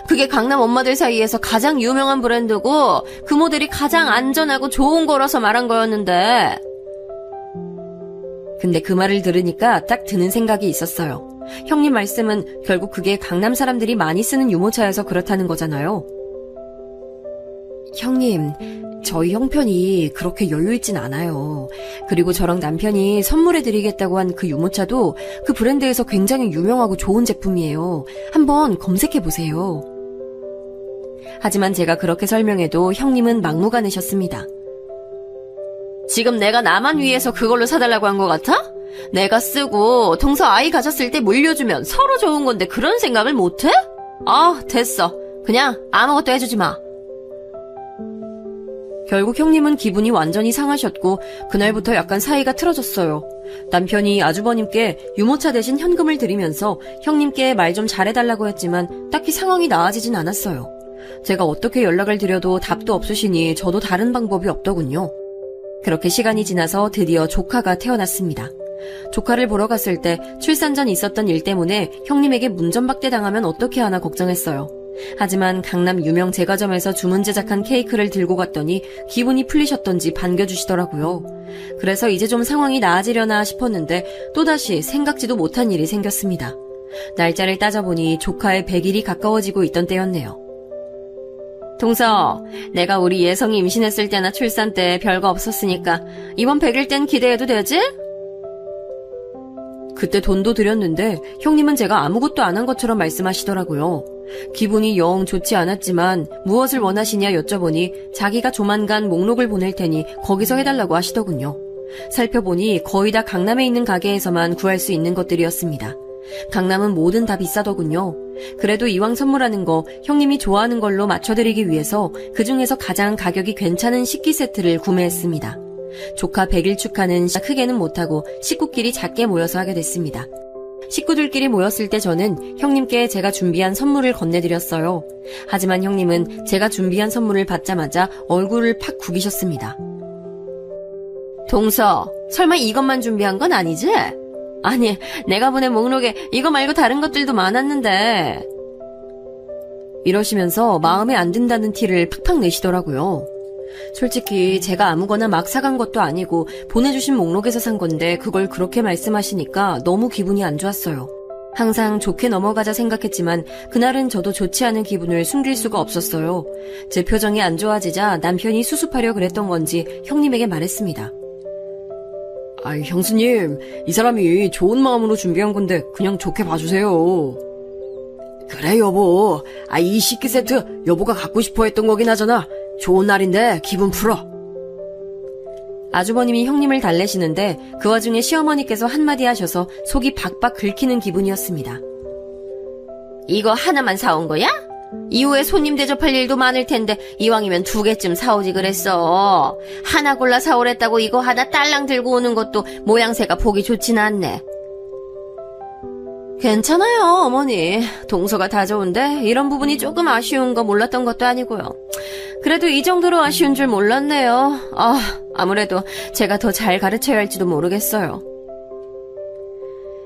Speaker 2: 그게 강남 엄마들 사이에서 가장 유명한 브랜드고 그 모델이 가장 안전하고 좋은 거라서 말한 거였는데. 근데 그 말을 들으니까 딱 드는 생각이 있었어요. 형님 말씀은 결국 그게 강남 사람들이 많이 쓰는 유모차여서 그렇다는 거잖아요. 형님, 저희 형편이 그렇게 여유있진 않아요. 그리고 저랑 남편이 선물해드리겠다고 한 그 유모차도 그 브랜드에서 굉장히 유명하고 좋은 제품이에요. 한번 검색해보세요. 하지만 제가 그렇게 설명해도 형님은 막무가내셨습니다. 지금 내가 나만 위해서 그걸로 사달라고 한 것 같아? 내가 쓰고 동서 아이 가졌을 때 물려주면 서로 좋은 건데 그런 생각을 못해? 아, 됐어. 그냥 아무것도 해주지 마. 결국 형님은 기분이 완전히 상하셨고 그날부터 약간 사이가 틀어졌어요. 남편이 아주버님께 유모차 대신 현금을 드리면서 형님께 말 좀 잘해달라고 했지만 딱히 상황이 나아지진 않았어요. 제가 어떻게 연락을 드려도 답도 없으시니 저도 다른 방법이 없더군요. 그렇게 시간이 지나서 드디어 조카가 태어났습니다. 조카를 보러 갔을 때 출산 전 있었던 일 때문에 형님에게 문전박대 당하면 어떻게 하나 걱정했어요. 하지만 강남 유명 제과점에서 주문 제작한 케이크를 들고 갔더니 기분이 풀리셨던지 반겨주시더라고요. 그래서 이제 좀 상황이 나아지려나 싶었는데 또다시 생각지도 못한 일이 생겼습니다. 날짜를 따져보니 조카의 100일이 가까워지고 있던 때였네요. 동서, 내가 우리 예성이 임신했을 때나 출산 때 별거 없었으니까 이번 100일 땐 기대해도 되지? 그때 돈도 드렸는데 형님은 제가 아무것도 안 한 것처럼 말씀하시더라고요. 기분이 영 좋지 않았지만 무엇을 원하시냐 여쭤보니 자기가 조만간 목록을 보낼 테니 거기서 해달라고 하시더군요. 살펴보니 거의 다 강남에 있는 가게에서만 구할 수 있는 것들이었습니다. 강남은 뭐든 다 비싸더군요. 그래도 이왕 선물하는 거 형님이 좋아하는 걸로 맞춰드리기 위해서 그중에서 가장 가격이 괜찮은 식기 세트를 구매했습니다. 조카 100일 축하는 크게는 못하고 식구끼리 작게 모여서 하게 됐습니다. 식구들끼리 모였을 때 저는 형님께 제가 준비한 선물을 건네드렸어요. 하지만 형님은 제가 준비한 선물을 받자마자 얼굴을 팍 구기셨습니다. 동서, 설마 이것만 준비한 건 아니지? 아니, 내가 보낸 목록에 이거 말고 다른 것들도 많았는데. 이러시면서 마음에 안 든다는 티를 팍팍 내시더라고요. 솔직히 제가 아무거나 막 사간 것도 아니고 보내주신 목록에서 산 건데 그걸 그렇게 말씀하시니까 너무 기분이 안 좋았어요. 항상 좋게 넘어가자 생각했지만 그날은 저도 좋지 않은 기분을 숨길 수가 없었어요. 제 표정이 안 좋아지자 남편이 수습하려 그랬던 건지 형님에게 말했습니다. 아이, 형수님, 이 사람이 좋은 마음으로 준비한 건데 그냥 좋게 봐주세요. 그래, 여보. 이 식기 세트 여보가 갖고 싶어 했던 거긴 하잖아. 좋은 날인데 기분 풀어. 아주버님이 형님을 달래시는데 그 와중에 시어머니께서 한마디 하셔서 속이 박박 긁히는 기분이었습니다. 이거 하나만 사온 거야? 이후에 손님 대접할 일도 많을 텐데 이왕이면 2개쯤 사오지 그랬어. 하나 골라 사오랬다고 이거 하나 딸랑 들고 오는 것도 모양새가 보기 좋진 않네. 괜찮아요, 어머니. 동서가 다 좋은데 이런 부분이 조금 아쉬운 거 몰랐던 것도 아니고요. 그래도 이 정도로 아쉬운 줄 몰랐네요. 아무래도 제가 더 잘 가르쳐야 할지도 모르겠어요.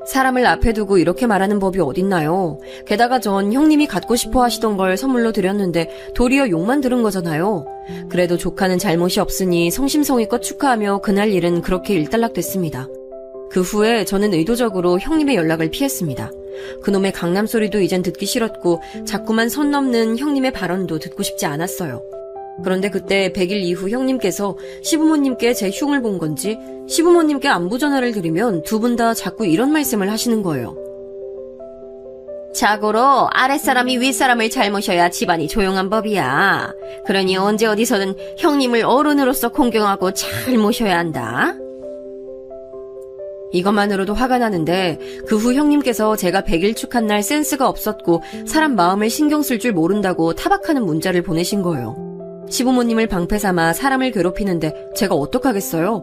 Speaker 2: 사람을 앞에 두고 이렇게 말하는 법이 어딨나요? 게다가 전 형님이 갖고 싶어 하시던 걸 선물로 드렸는데 도리어 욕만 들은 거잖아요. 그래도 조카는 잘못이 없으니 성심성의껏 축하하며 그날 일은 그렇게 일단락됐습니다. 그 후에 저는 의도적으로 형님의 연락을 피했습니다. 그놈의 강남 소리도 이젠 듣기 싫었고 자꾸만 선 넘는 형님의 발언도 듣고 싶지 않았어요. 그런데 그때 100일 이후 형님께서 시부모님께 제 흉을 본 건지 시부모님께 안부 전화를 드리면 두 분 다 자꾸 이런 말씀을 하시는 거예요. 자고로 아랫사람이 윗사람을 잘 모셔야 집안이 조용한 법이야. 그러니 언제 어디서든 형님을 어른으로서 공경하고 잘 모셔야 한다. 이것만으로도 화가 나는데 그 후 형님께서 제가 100일 축한 날 센스가 없었고 사람 마음을 신경 쓸 줄 모른다고 타박하는 문자를 보내신 거예요. 시부모님을 방패 삼아 사람을 괴롭히는데 제가 어떡하겠어요?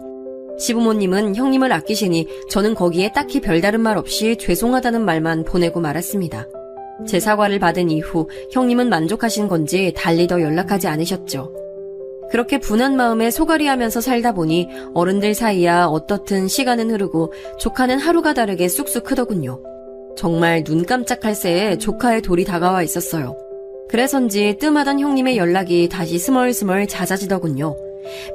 Speaker 2: 시부모님은 형님을 아끼시니 저는 거기에 딱히 별다른 말 없이 죄송하다는 말만 보내고 말았습니다. 제 사과를 받은 이후 형님은 만족하신 건지 달리 더 연락하지 않으셨죠. 그렇게 분한 마음에 소갈이하면서 살다 보니 어른들 사이야 어떻든 시간은 흐르고 조카는 하루가 다르게 쑥쑥 크더군요. 정말 눈 깜짝할 새에 조카의 돌이 다가와 있었어요. 그래서인지 뜸하던 형님의 연락이 다시 스멀스멀 잦아지더군요.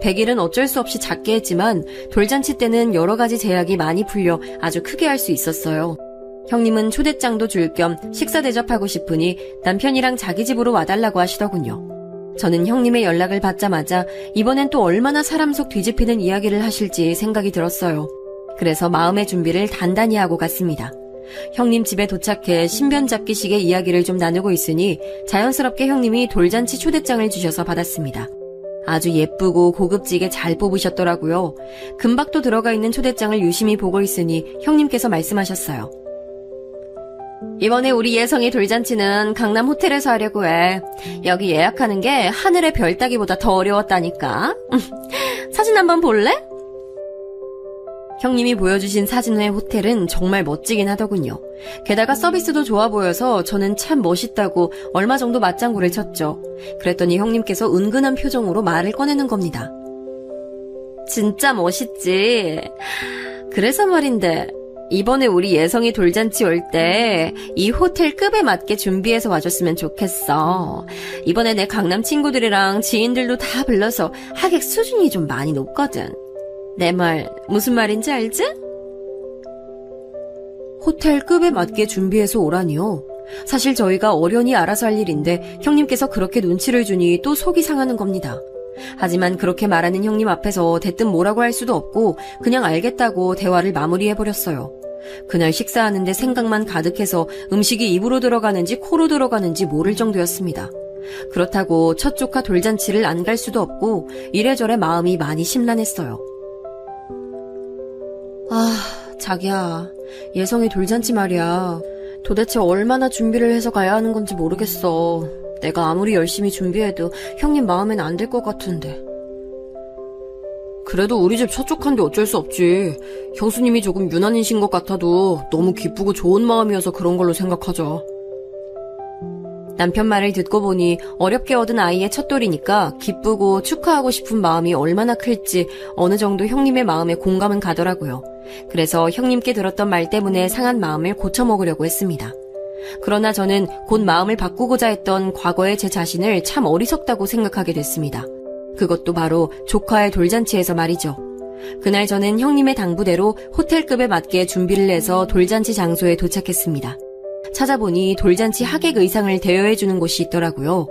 Speaker 2: 100일은 어쩔 수 없이 작게 했지만 돌잔치 때는 여러 가지 제약이 많이 풀려 아주 크게 할 수 있었어요. 형님은 초대장도 줄 겸 식사 대접하고 싶으니 남편이랑 자기 집으로 와달라고 하시더군요. 저는 형님의 연락을 받자마자 이번엔 또 얼마나 사람 속 뒤집히는 이야기를 하실지 생각이 들었어요. 그래서 마음의 준비를 단단히 하고 갔습니다. 형님 집에 도착해 신변잡기식의 이야기를 좀 나누고 있으니 자연스럽게 형님이 돌잔치 초대장을 주셔서 받았습니다. 아주 예쁘고 고급지게 잘 뽑으셨더라고요. 금박도 들어가 있는 초대장을 유심히 보고 있으니 형님께서 말씀하셨어요. 이번에 우리 예성이 돌잔치는 강남 호텔에서 하려고 해. 여기 예약하는 게 하늘의 별 따기보다 더 어려웠다니까. 사진 한번 볼래? 형님이 보여주신 사진 외 호텔은 정말 멋지긴 하더군요. 게다가 서비스도 좋아 보여서 저는 참 멋있다고 얼마 정도 맞장구를 쳤죠. 그랬더니 형님께서 은근한 표정으로 말을 꺼내는 겁니다. 진짜 멋있지. 그래서 말인데 이번에 우리 예성이 돌잔치 올 때 이 호텔 급에 맞게 준비해서 와줬으면 좋겠어. 이번에 내 강남 친구들이랑 지인들도 다 불러서 하객 수준이 좀 많이 높거든. 내 말 무슨 말인지 알지? 호텔 급에 맞게 준비해서 오라니요. 사실 저희가 어련히 알아서 할 일인데 형님께서 그렇게 눈치를 주니 또 속이 상하는 겁니다. 하지만 그렇게 말하는 형님 앞에서 대뜸 뭐라고 할 수도 없고 그냥 알겠다고 대화를 마무리해버렸어요. 그날 식사하는데 생각만 가득해서 음식이 입으로 들어가는지 코로 들어가는지 모를 정도였습니다. 그렇다고 첫 조카 돌잔치를 안 갈 수도 없고 이래저래 마음이 많이 심란했어요. 자기야, 예성이 돌잔치 말이야. 도대체 얼마나 준비를 해서 가야 하는 건지 모르겠어. 내가 아무리 열심히 준비해도 형님 마음엔 안 될 것 같은데. 그래도 우리 집 첫 조카인데 어쩔 수 없지. 형수님이 조금 유난이신 것 같아도 너무 기쁘고 좋은 마음이어서 그런 걸로 생각하자. 남편 말을 듣고 보니 어렵게 얻은 아이의 첫돌이니까 기쁘고 축하하고 싶은 마음이 얼마나 클지 어느 정도 형님의 마음에 공감은 가더라고요. 그래서 형님께 들었던 말 때문에 상한 마음을 고쳐먹으려고 했습니다. 그러나 저는 곧 마음을 바꾸고자 했던 과거의 제 자신을 참 어리석다고 생각하게 됐습니다. 그것도 바로 조카의 돌잔치에서 말이죠. 그날 저는 형님의 당부대로 호텔급에 맞게 준비를 해서 돌잔치 장소에 도착했습니다. 찾아보니 돌잔치 하객 의상을 대여해주는 곳이 있더라고요.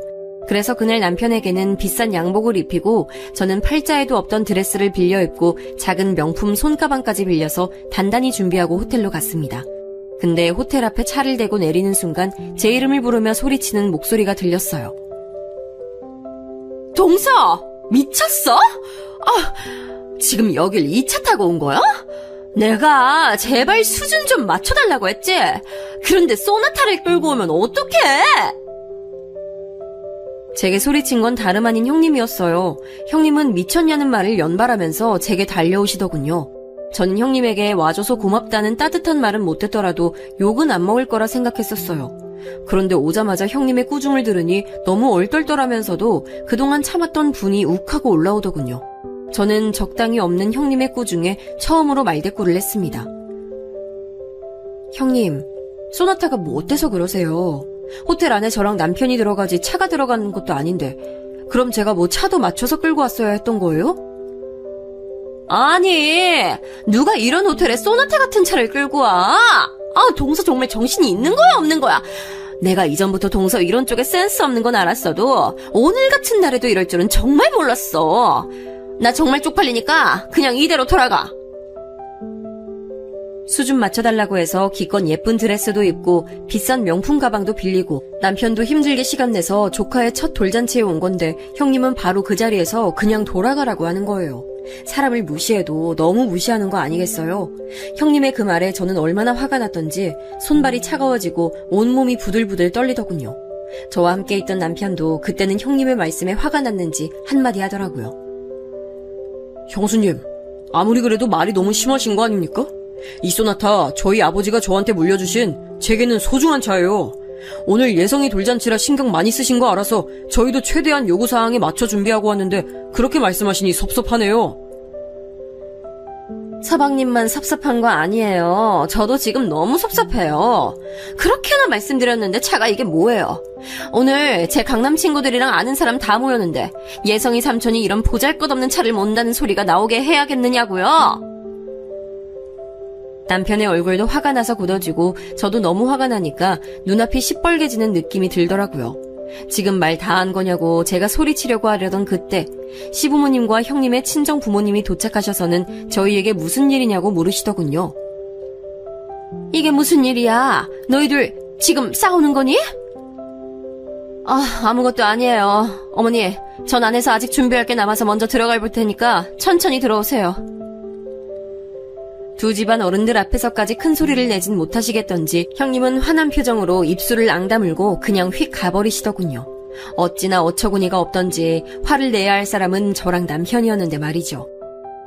Speaker 2: 그래서 그날 남편에게는 비싼 양복을 입히고 저는 팔자에도 없던 드레스를 빌려 입고 작은 명품 손가방까지 빌려서 단단히 준비하고 호텔로 갔습니다. 근데 호텔 앞에 차를 대고 내리는 순간 제 이름을 부르며 소리치는 목소리가 들렸어요. 동서! 미쳤어? 지금 여길 2차 타고 온 거야? 내가 제발 수준 좀 맞춰달라고 했지? 그런데 소나타를 끌고 오면 어떡해? 제게 소리친 건 다름 아닌 형님이었어요. 형님은 미쳤냐는 말을 연발하면서 제게 달려오시더군요. 저는 형님에게 와줘서 고맙다는 따뜻한 말은 못했더라도 욕은 안 먹을 거라 생각했었어요. 그런데 오자마자 형님의 꾸중을 들으니 너무 얼떨떨하면서도 그동안 참았던 분이 욱하고 올라오더군요. 저는 적당히 없는 형님의 꾸중에 처음으로 말대꾸를 했습니다. 형님, 소나타가 뭐 어때서 그러세요? 호텔 안에 저랑 남편이 들어가지 차가 들어가는 것도 아닌데 그럼 제가 뭐 차도 맞춰서 끌고 왔어야 했던 거예요? 아니, 누가 이런 호텔에 소나타 같은 차를 끌고 와? 동서 정말 정신이 있는 거야 없는 거야? 내가 이전부터 동서 이런 쪽에 센스 없는 건 알았어도 오늘 같은 날에도 이럴 줄은 정말 몰랐어. 나 정말 쪽팔리니까 그냥 이대로 돌아가. 수준 맞춰달라고 해서 기껏 예쁜 드레스도 입고 비싼 명품 가방도 빌리고 남편도 힘들게 시간 내서 조카의 첫 돌잔치에 온 건데 형님은 바로 그 자리에서 그냥 돌아가라고 하는 거예요. 사람을 무시해도 너무 무시하는 거 아니겠어요? 형님의 그 말에 저는 얼마나 화가 났던지 손발이 차가워지고 온몸이 부들부들 떨리더군요. 저와 함께 있던 남편도 그때는 형님의 말씀에 화가 났는지 한마디 하더라고요. 형수님, 아무리 그래도 말이 너무 심하신 거 아닙니까? 이 소나타 저희 아버지가 저한테 물려주신 제게는 소중한 차예요. 오늘 예성이 돌잔치라 신경 많이 쓰신 거 알아서 저희도 최대한 요구사항에 맞춰 준비하고 왔는데 그렇게 말씀하시니 섭섭하네요. 서방님만 섭섭한 거 아니에요. 저도 지금 너무 섭섭해요. 그렇게나 말씀드렸는데 차가 이게 뭐예요? 오늘 제 강남 친구들이랑 아는 사람 다 모였는데 예성이 삼촌이 이런 보잘것없는 차를 몬다는 소리가 나오게 해야겠느냐고요? 남편의 얼굴도 화가 나서 굳어지고 저도 너무 화가 나니까 눈앞이 시뻘개지는 느낌이 들더라고요. 지금 말 다 한 거냐고 제가 소리치려고 하려던 그때 시부모님과 형님의 친정 부모님이 도착하셔서는 저희에게 무슨 일이냐고 물으시더군요. 이게 무슨 일이야? 너희들 지금 싸우는 거니? 아무것도 아니에요. 어머니, 전 안에서 아직 준비할 게 남아서 먼저 들어가 볼 테니까 천천히 들어오세요. 두 집안 어른들 앞에서까지 큰 소리를 내진 못하시겠던지 형님은 화난 표정으로 입술을 앙다물고 그냥 휙 가버리시더군요. 어찌나 어처구니가 없던지 화를 내야 할 사람은 저랑 남편이었는데 말이죠.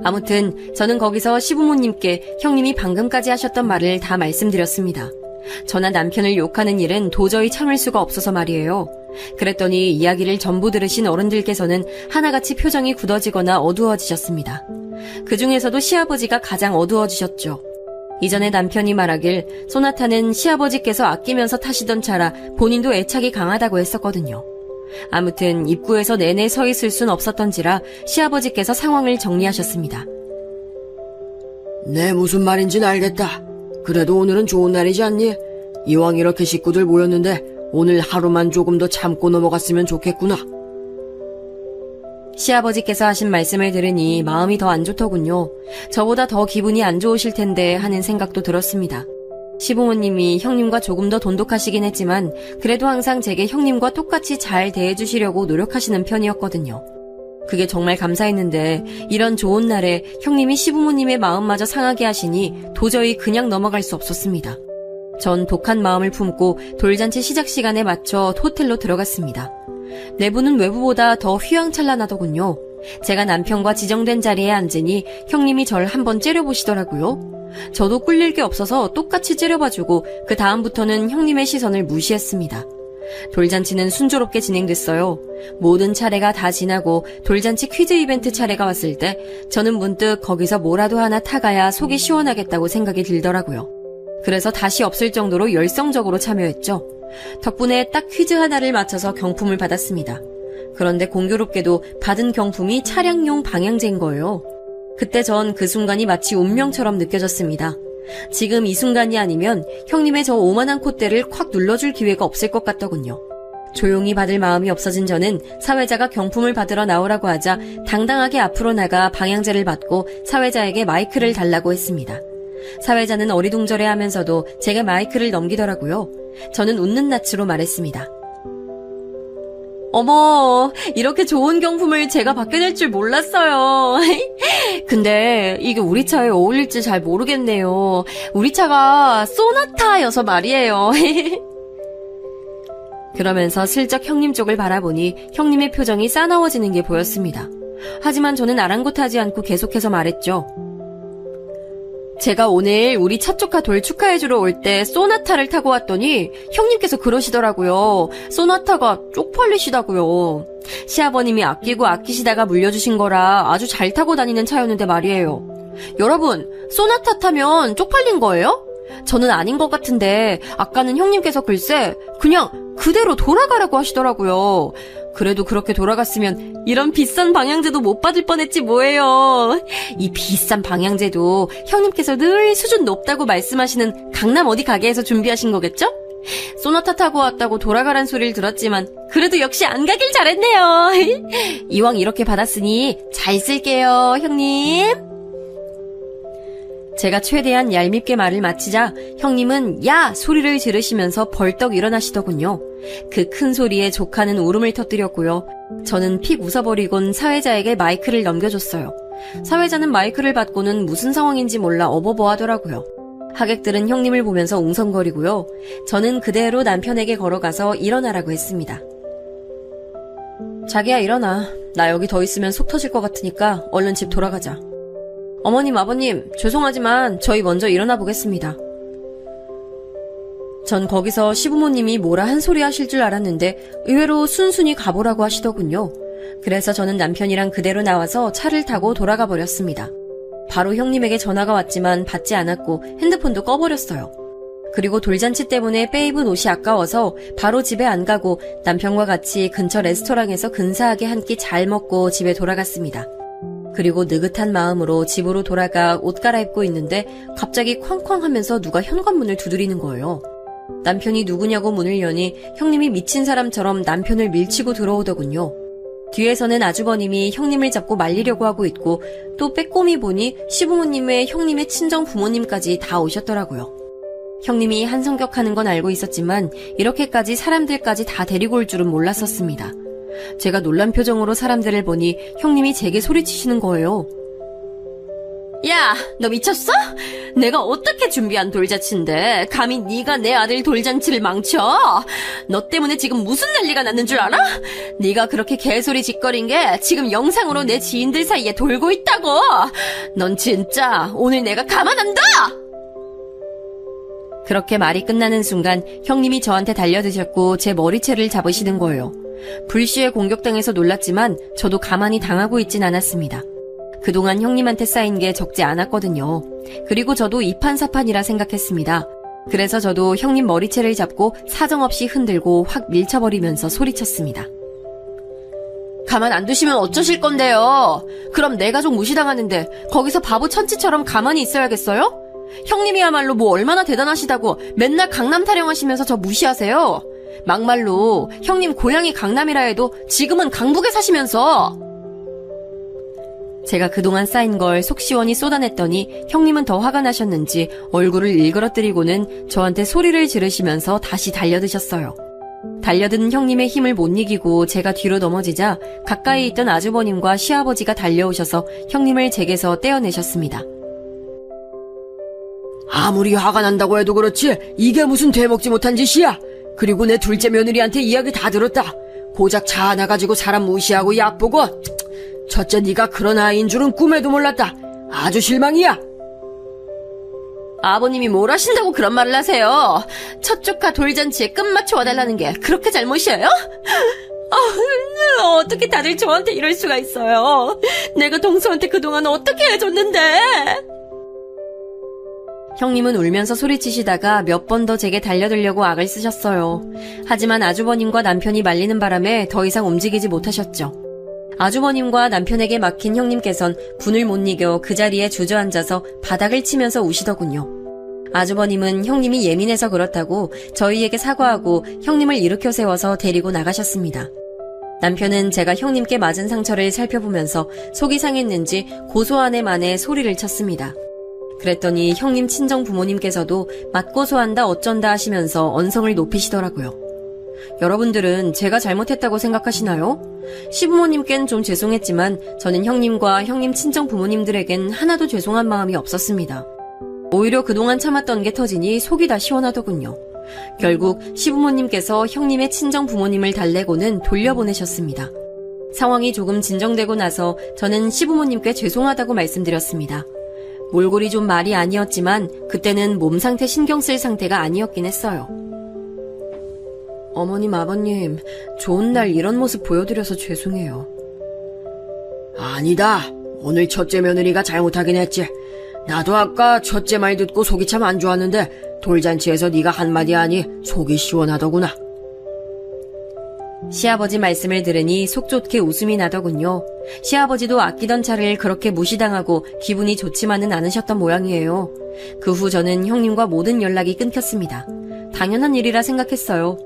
Speaker 2: 아무튼 저는 거기서 시부모님께 형님이 방금까지 하셨던 말을 다 말씀드렸습니다. 저나 남편을 욕하는 일은 도저히 참을 수가 없어서 말이에요. 그랬더니 이야기를 전부 들으신 어른들께서는 하나같이 표정이 굳어지거나 어두워지셨습니다. 그 중에서도 시아버지가 가장 어두워지셨죠. 이전에 남편이 말하길 소나타는 시아버지께서 아끼면서 타시던 차라 본인도 애착이 강하다고 했었거든요. 아무튼 입구에서 내내 서 있을 순 없었던지라 시아버지께서 상황을 정리하셨습니다.
Speaker 3: 네, 무슨 말인지는 알겠다. 그래도 오늘은 좋은 날이지 않니? 이왕 이렇게 식구들 모였는데 오늘 하루만 조금 더 참고 넘어갔으면 좋겠구나.
Speaker 2: 시아버지께서 하신 말씀을 들으니 마음이 더 안 좋더군요. 저보다 더 기분이 안 좋으실 텐데 하는 생각도 들었습니다. 시부모님이 형님과 조금 더 돈독하시긴 했지만 그래도 항상 제게 형님과 똑같이 잘 대해주시려고 노력하시는 편이었거든요. 그게 정말 감사했는데 이런 좋은 날에 형님이 시부모님의 마음마저 상하게 하시니 도저히 그냥 넘어갈 수 없었습니다. 전 독한 마음을 품고 돌잔치 시작 시간에 맞춰 호텔로 들어갔습니다. 내부는 외부보다 더 휘황찬란하더군요. 제가 남편과 지정된 자리에 앉으니 형님이 절 한번 째려보시더라고요. 저도 꿀릴 게 없어서 똑같이 째려봐주고 그 다음부터는 형님의 시선을 무시했습니다. 돌잔치는 순조롭게 진행됐어요. 모든 차례가 다 지나고 돌잔치 퀴즈 이벤트 차례가 왔을 때 저는 문득 거기서 뭐라도 하나 타가야 속이 시원하겠다고 생각이 들더라고요. 그래서 다시 없을 정도로 열성적으로 참여했죠. 덕분에 딱 퀴즈 하나를 맞춰서 경품을 받았습니다. 그런데 공교롭게도 받은 경품이 차량용 방향제인 거예요. 그때 전 그 순간이 마치 운명처럼 느껴졌습니다. 지금 이 순간이 아니면 형님의 저 오만한 콧대를 콱 눌러줄 기회가 없을 것 같더군요. 조용히 받을 마음이 없어진 저는 사회자가 경품을 받으러 나오라고 하자 당당하게 앞으로 나가 방향제를 받고 사회자에게 마이크를 달라고 했습니다. 사회자는 어리둥절해하면서도 제게 마이크를 넘기더라고요. 저는 웃는 낯으로 말했습니다. 어머, 이렇게 좋은 경품을 제가 받게 될 줄 몰랐어요. 근데 이게 우리 차에 어울릴지 잘 모르겠네요. 우리 차가 소나타여서 말이에요. 그러면서 슬쩍 형님 쪽을 바라보니 형님의 표정이 싸나워지는 게 보였습니다. 하지만 저는 아랑곳하지 않고 계속해서 말했죠. 제가 오늘 우리 차 조카 돌 축하해주러 올 때 소나타를 타고 왔더니 형님께서 그러시더라고요. 소나타가 쪽팔리시다고요. 시아버님이 아끼고 아끼시다가 물려주신 거라 아주 잘 타고 다니는 차였는데 말이에요. 여러분, 소나타 타면 쪽팔린 거예요? 저는 아닌 것 같은데 아까는 형님께서 글쎄 그냥 그대로 돌아가라고 하시더라고요. 그래도 그렇게 돌아갔으면 이런 비싼 방향제도 못 받을 뻔했지 뭐예요. 이 비싼 방향제도 형님께서 늘 수준 높다고 말씀하시는 강남 어디 가게에서 준비하신 거겠죠? 소나타 타고 왔다고 돌아가란 소리를 들었지만 그래도 역시 안 가길 잘했네요. 이왕 이렇게 받았으니 잘 쓸게요, 형님. 제가 최대한 얄밉게 말을 마치자 형님은 야! 소리를 지르시면서 벌떡 일어나시더군요. 그 큰 소리에 조카는 울음을 터뜨렸고요. 저는 픽 웃어버리곤 사회자에게 마이크를 넘겨줬어요. 사회자는 마이크를 받고는 무슨 상황인지 몰라 어버버하더라고요. 하객들은 형님을 보면서 웅성거리고요. 저는 그대로 남편에게 걸어가서 일어나라고 했습니다. 자기야, 일어나. 나 여기 더 있으면 속 터질 것 같으니까 얼른 집 돌아가자. 어머님, 아버님, 죄송하지만 저희 먼저 일어나 보겠습니다. 전 거기서 시부모님이 뭐라 한 소리 하실 줄 알았는데 의외로 순순히 가보라고 하시더군요. 그래서 저는 남편이랑 그대로 나와서 차를 타고 돌아가 버렸습니다. 바로 형님에게 전화가 왔지만 받지 않았고 핸드폰도 꺼버렸어요. 그리고 돌잔치 때문에 빼입은 옷이 아까워서 바로 집에 안 가고 남편과 같이 근처 레스토랑에서 근사하게 한 끼 잘 먹고 집에 돌아갔습니다. 그리고 느긋한 마음으로 집으로 돌아가 옷 갈아입고 있는데 갑자기 쾅쾅 하면서 누가 현관문을 두드리는 거예요. 남편이 누구냐고 문을 여니 형님이 미친 사람처럼 남편을 밀치고 들어오더군요. 뒤에서는 아주버님이 형님을 잡고 말리려고 하고 있고 또 빼꼼히 보니 시부모님의 형님의 친정 부모님까지 다 오셨더라고요. 형님이 한성격하는 건 알고 있었지만 이렇게까지 사람들까지 다 데리고 올 줄은 몰랐었습니다. 제가 놀란 표정으로 사람들을 보니 형님이 제게 소리치시는 거예요. 야, 너 미쳤어? 내가 어떻게 준비한 돌잔치인데 감히 네가 내 아들 돌잔치를 망쳐? 너 때문에 지금 무슨 난리가 났는 줄 알아? 네가 그렇게 개소리 짓거린 게 지금 영상으로 내 지인들 사이에 돌고 있다고. 넌 진짜 오늘 내가 가만 안 둬! 그렇게 말이 끝나는 순간 형님이 저한테 달려드셨고 제 머리채를 잡으시는 거예요. 불시에 공격당해서 놀랐지만 저도 가만히 당하고 있진 않았습니다. 그동안 형님한테 쌓인 게 적지 않았거든요. 그리고 저도 이판사판이라 생각했습니다. 그래서 저도 형님 머리채를 잡고 사정없이 흔들고 확 밀쳐버리면서 소리쳤습니다. 가만 안 두시면 어쩌실 건데요? 그럼 내 가족 무시당하는데 거기서 바보 천치처럼 가만히 있어야겠어요? 형님이야말로 뭐 얼마나 대단하시다고 맨날 강남 타령하시면서 저 무시하세요? 막말로 형님 고향이 강남이라 해도 지금은 강북에 사시면서. 제가 그동안 쌓인 걸 속 시원히 쏟아냈더니 형님은 더 화가 나셨는지 얼굴을 일그러뜨리고는 저한테 소리를 지르시면서 다시 달려드셨어요. 달려든 형님의 힘을 못 이기고 제가 뒤로 넘어지자 가까이 있던 아주버님과 시아버지가 달려오셔서 형님을 제게서 떼어내셨습니다.
Speaker 3: 아무리 화가 난다고 해도 그렇지 이게 무슨 되먹지 못한 짓이야. 그리고 내 둘째 며느리한테 이야기 다 들었다. 고작 차 하나 가지고 사람 무시하고 얕보고. 첫째 네가 그런 아이인 줄은 꿈에도 몰랐다. 아주 실망이야.
Speaker 2: 아버님이 뭘 하신다고 그런 말을 하세요? 첫 조카 돌잔치에 끝맞춰 와달라는 게 그렇게 잘못이에요? 어떻게 다들 저한테 이럴 수가 있어요? 내가 동서한테 그동안 어떻게 해줬는데? 형님은 울면서 소리치시다가 몇 번 더 제게 달려들려고 악을 쓰셨어요. 하지만 아주버님과 남편이 말리는 바람에 더 이상 움직이지 못하셨죠. 아주버님과 남편에게 막힌 형님께선 분을 못 이겨 그 자리에 주저앉아서 바닥을 치면서 우시더군요. 아주버님은 형님이 예민해서 그렇다고 저희에게 사과하고 형님을 일으켜 세워서 데리고 나가셨습니다. 남편은 제가 형님께 맞은 상처를 살펴보면서 속이 상했는지 고소한 애 만에 소리를 쳤습니다. 그랬더니 형님 친정 부모님께서도 맞고소한다 어쩐다 하시면서 언성을 높이시더라고요. 여러분들은 제가 잘못했다고 생각하시나요? 시부모님께는 좀 죄송했지만 저는 형님과 형님 친정 부모님들에겐 하나도 죄송한 마음이 없었습니다. 오히려 그동안 참았던 게 터지니 속이 다 시원하더군요. 결국 시부모님께서 형님의 친정 부모님을 달래고는 돌려보내셨습니다. 상황이 조금 진정되고 나서 저는 시부모님께 죄송하다고 말씀드렸습니다. 몰골이 좀 말이 아니었지만 그때는 몸 상태 신경 쓸 상태가 아니었긴 했어요. 어머님, 아버님, 좋은 날 이런 모습 보여드려서 죄송해요.
Speaker 3: 아니다. 오늘 첫째 며느리가 잘못하긴 했지. 나도 아까 첫째 말 듣고 속이 참 안 좋았는데 돌잔치에서 네가 한마디 하니 속이 시원하더구나.
Speaker 2: 시아버지 말씀을 들으니 속 좋게 웃음이 나더군요. 시아버지도 아끼던 차를 그렇게 무시당하고 기분이 좋지만은 않으셨던 모양이에요. 그 후 저는 형님과 모든 연락이 끊겼습니다. 당연한 일이라 생각했어요.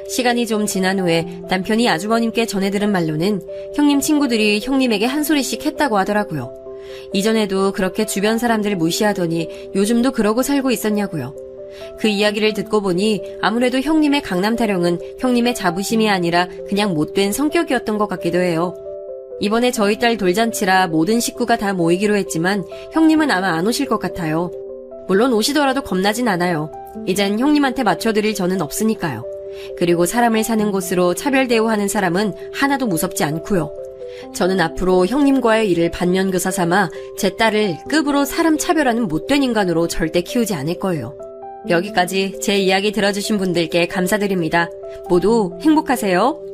Speaker 2: 시간이 좀 지난 후에 남편이 아주버님께 전해들은 말로는 형님 친구들이 형님에게 한 소리씩 했다고 하더라고요. 이전에도 그렇게 주변 사람들 무시하더니 요즘도 그러고 살고 있었냐고요. 그 이야기를 듣고 보니 아무래도 형님의 강남 타령은 형님의 자부심이 아니라 그냥 못된 성격이었던 것 같기도 해요. 이번에 저희 딸 돌잔치라 모든 식구가 다 모이기로 했지만 형님은 아마 안 오실 것 같아요. 물론 오시더라도 겁나진 않아요. 이젠 형님한테 맞춰드릴 저는 없으니까요. 그리고 사람을 사는 곳으로 차별 대우하는 사람은 하나도 무섭지 않고요. 저는 앞으로 형님과의 일을 반면교사 삼아 제 딸을 급으로 사람 차별하는 못된 인간으로 절대 키우지 않을 거예요. 여기까지 제 이야기 들어주신 분들께 감사드립니다. 모두 행복하세요.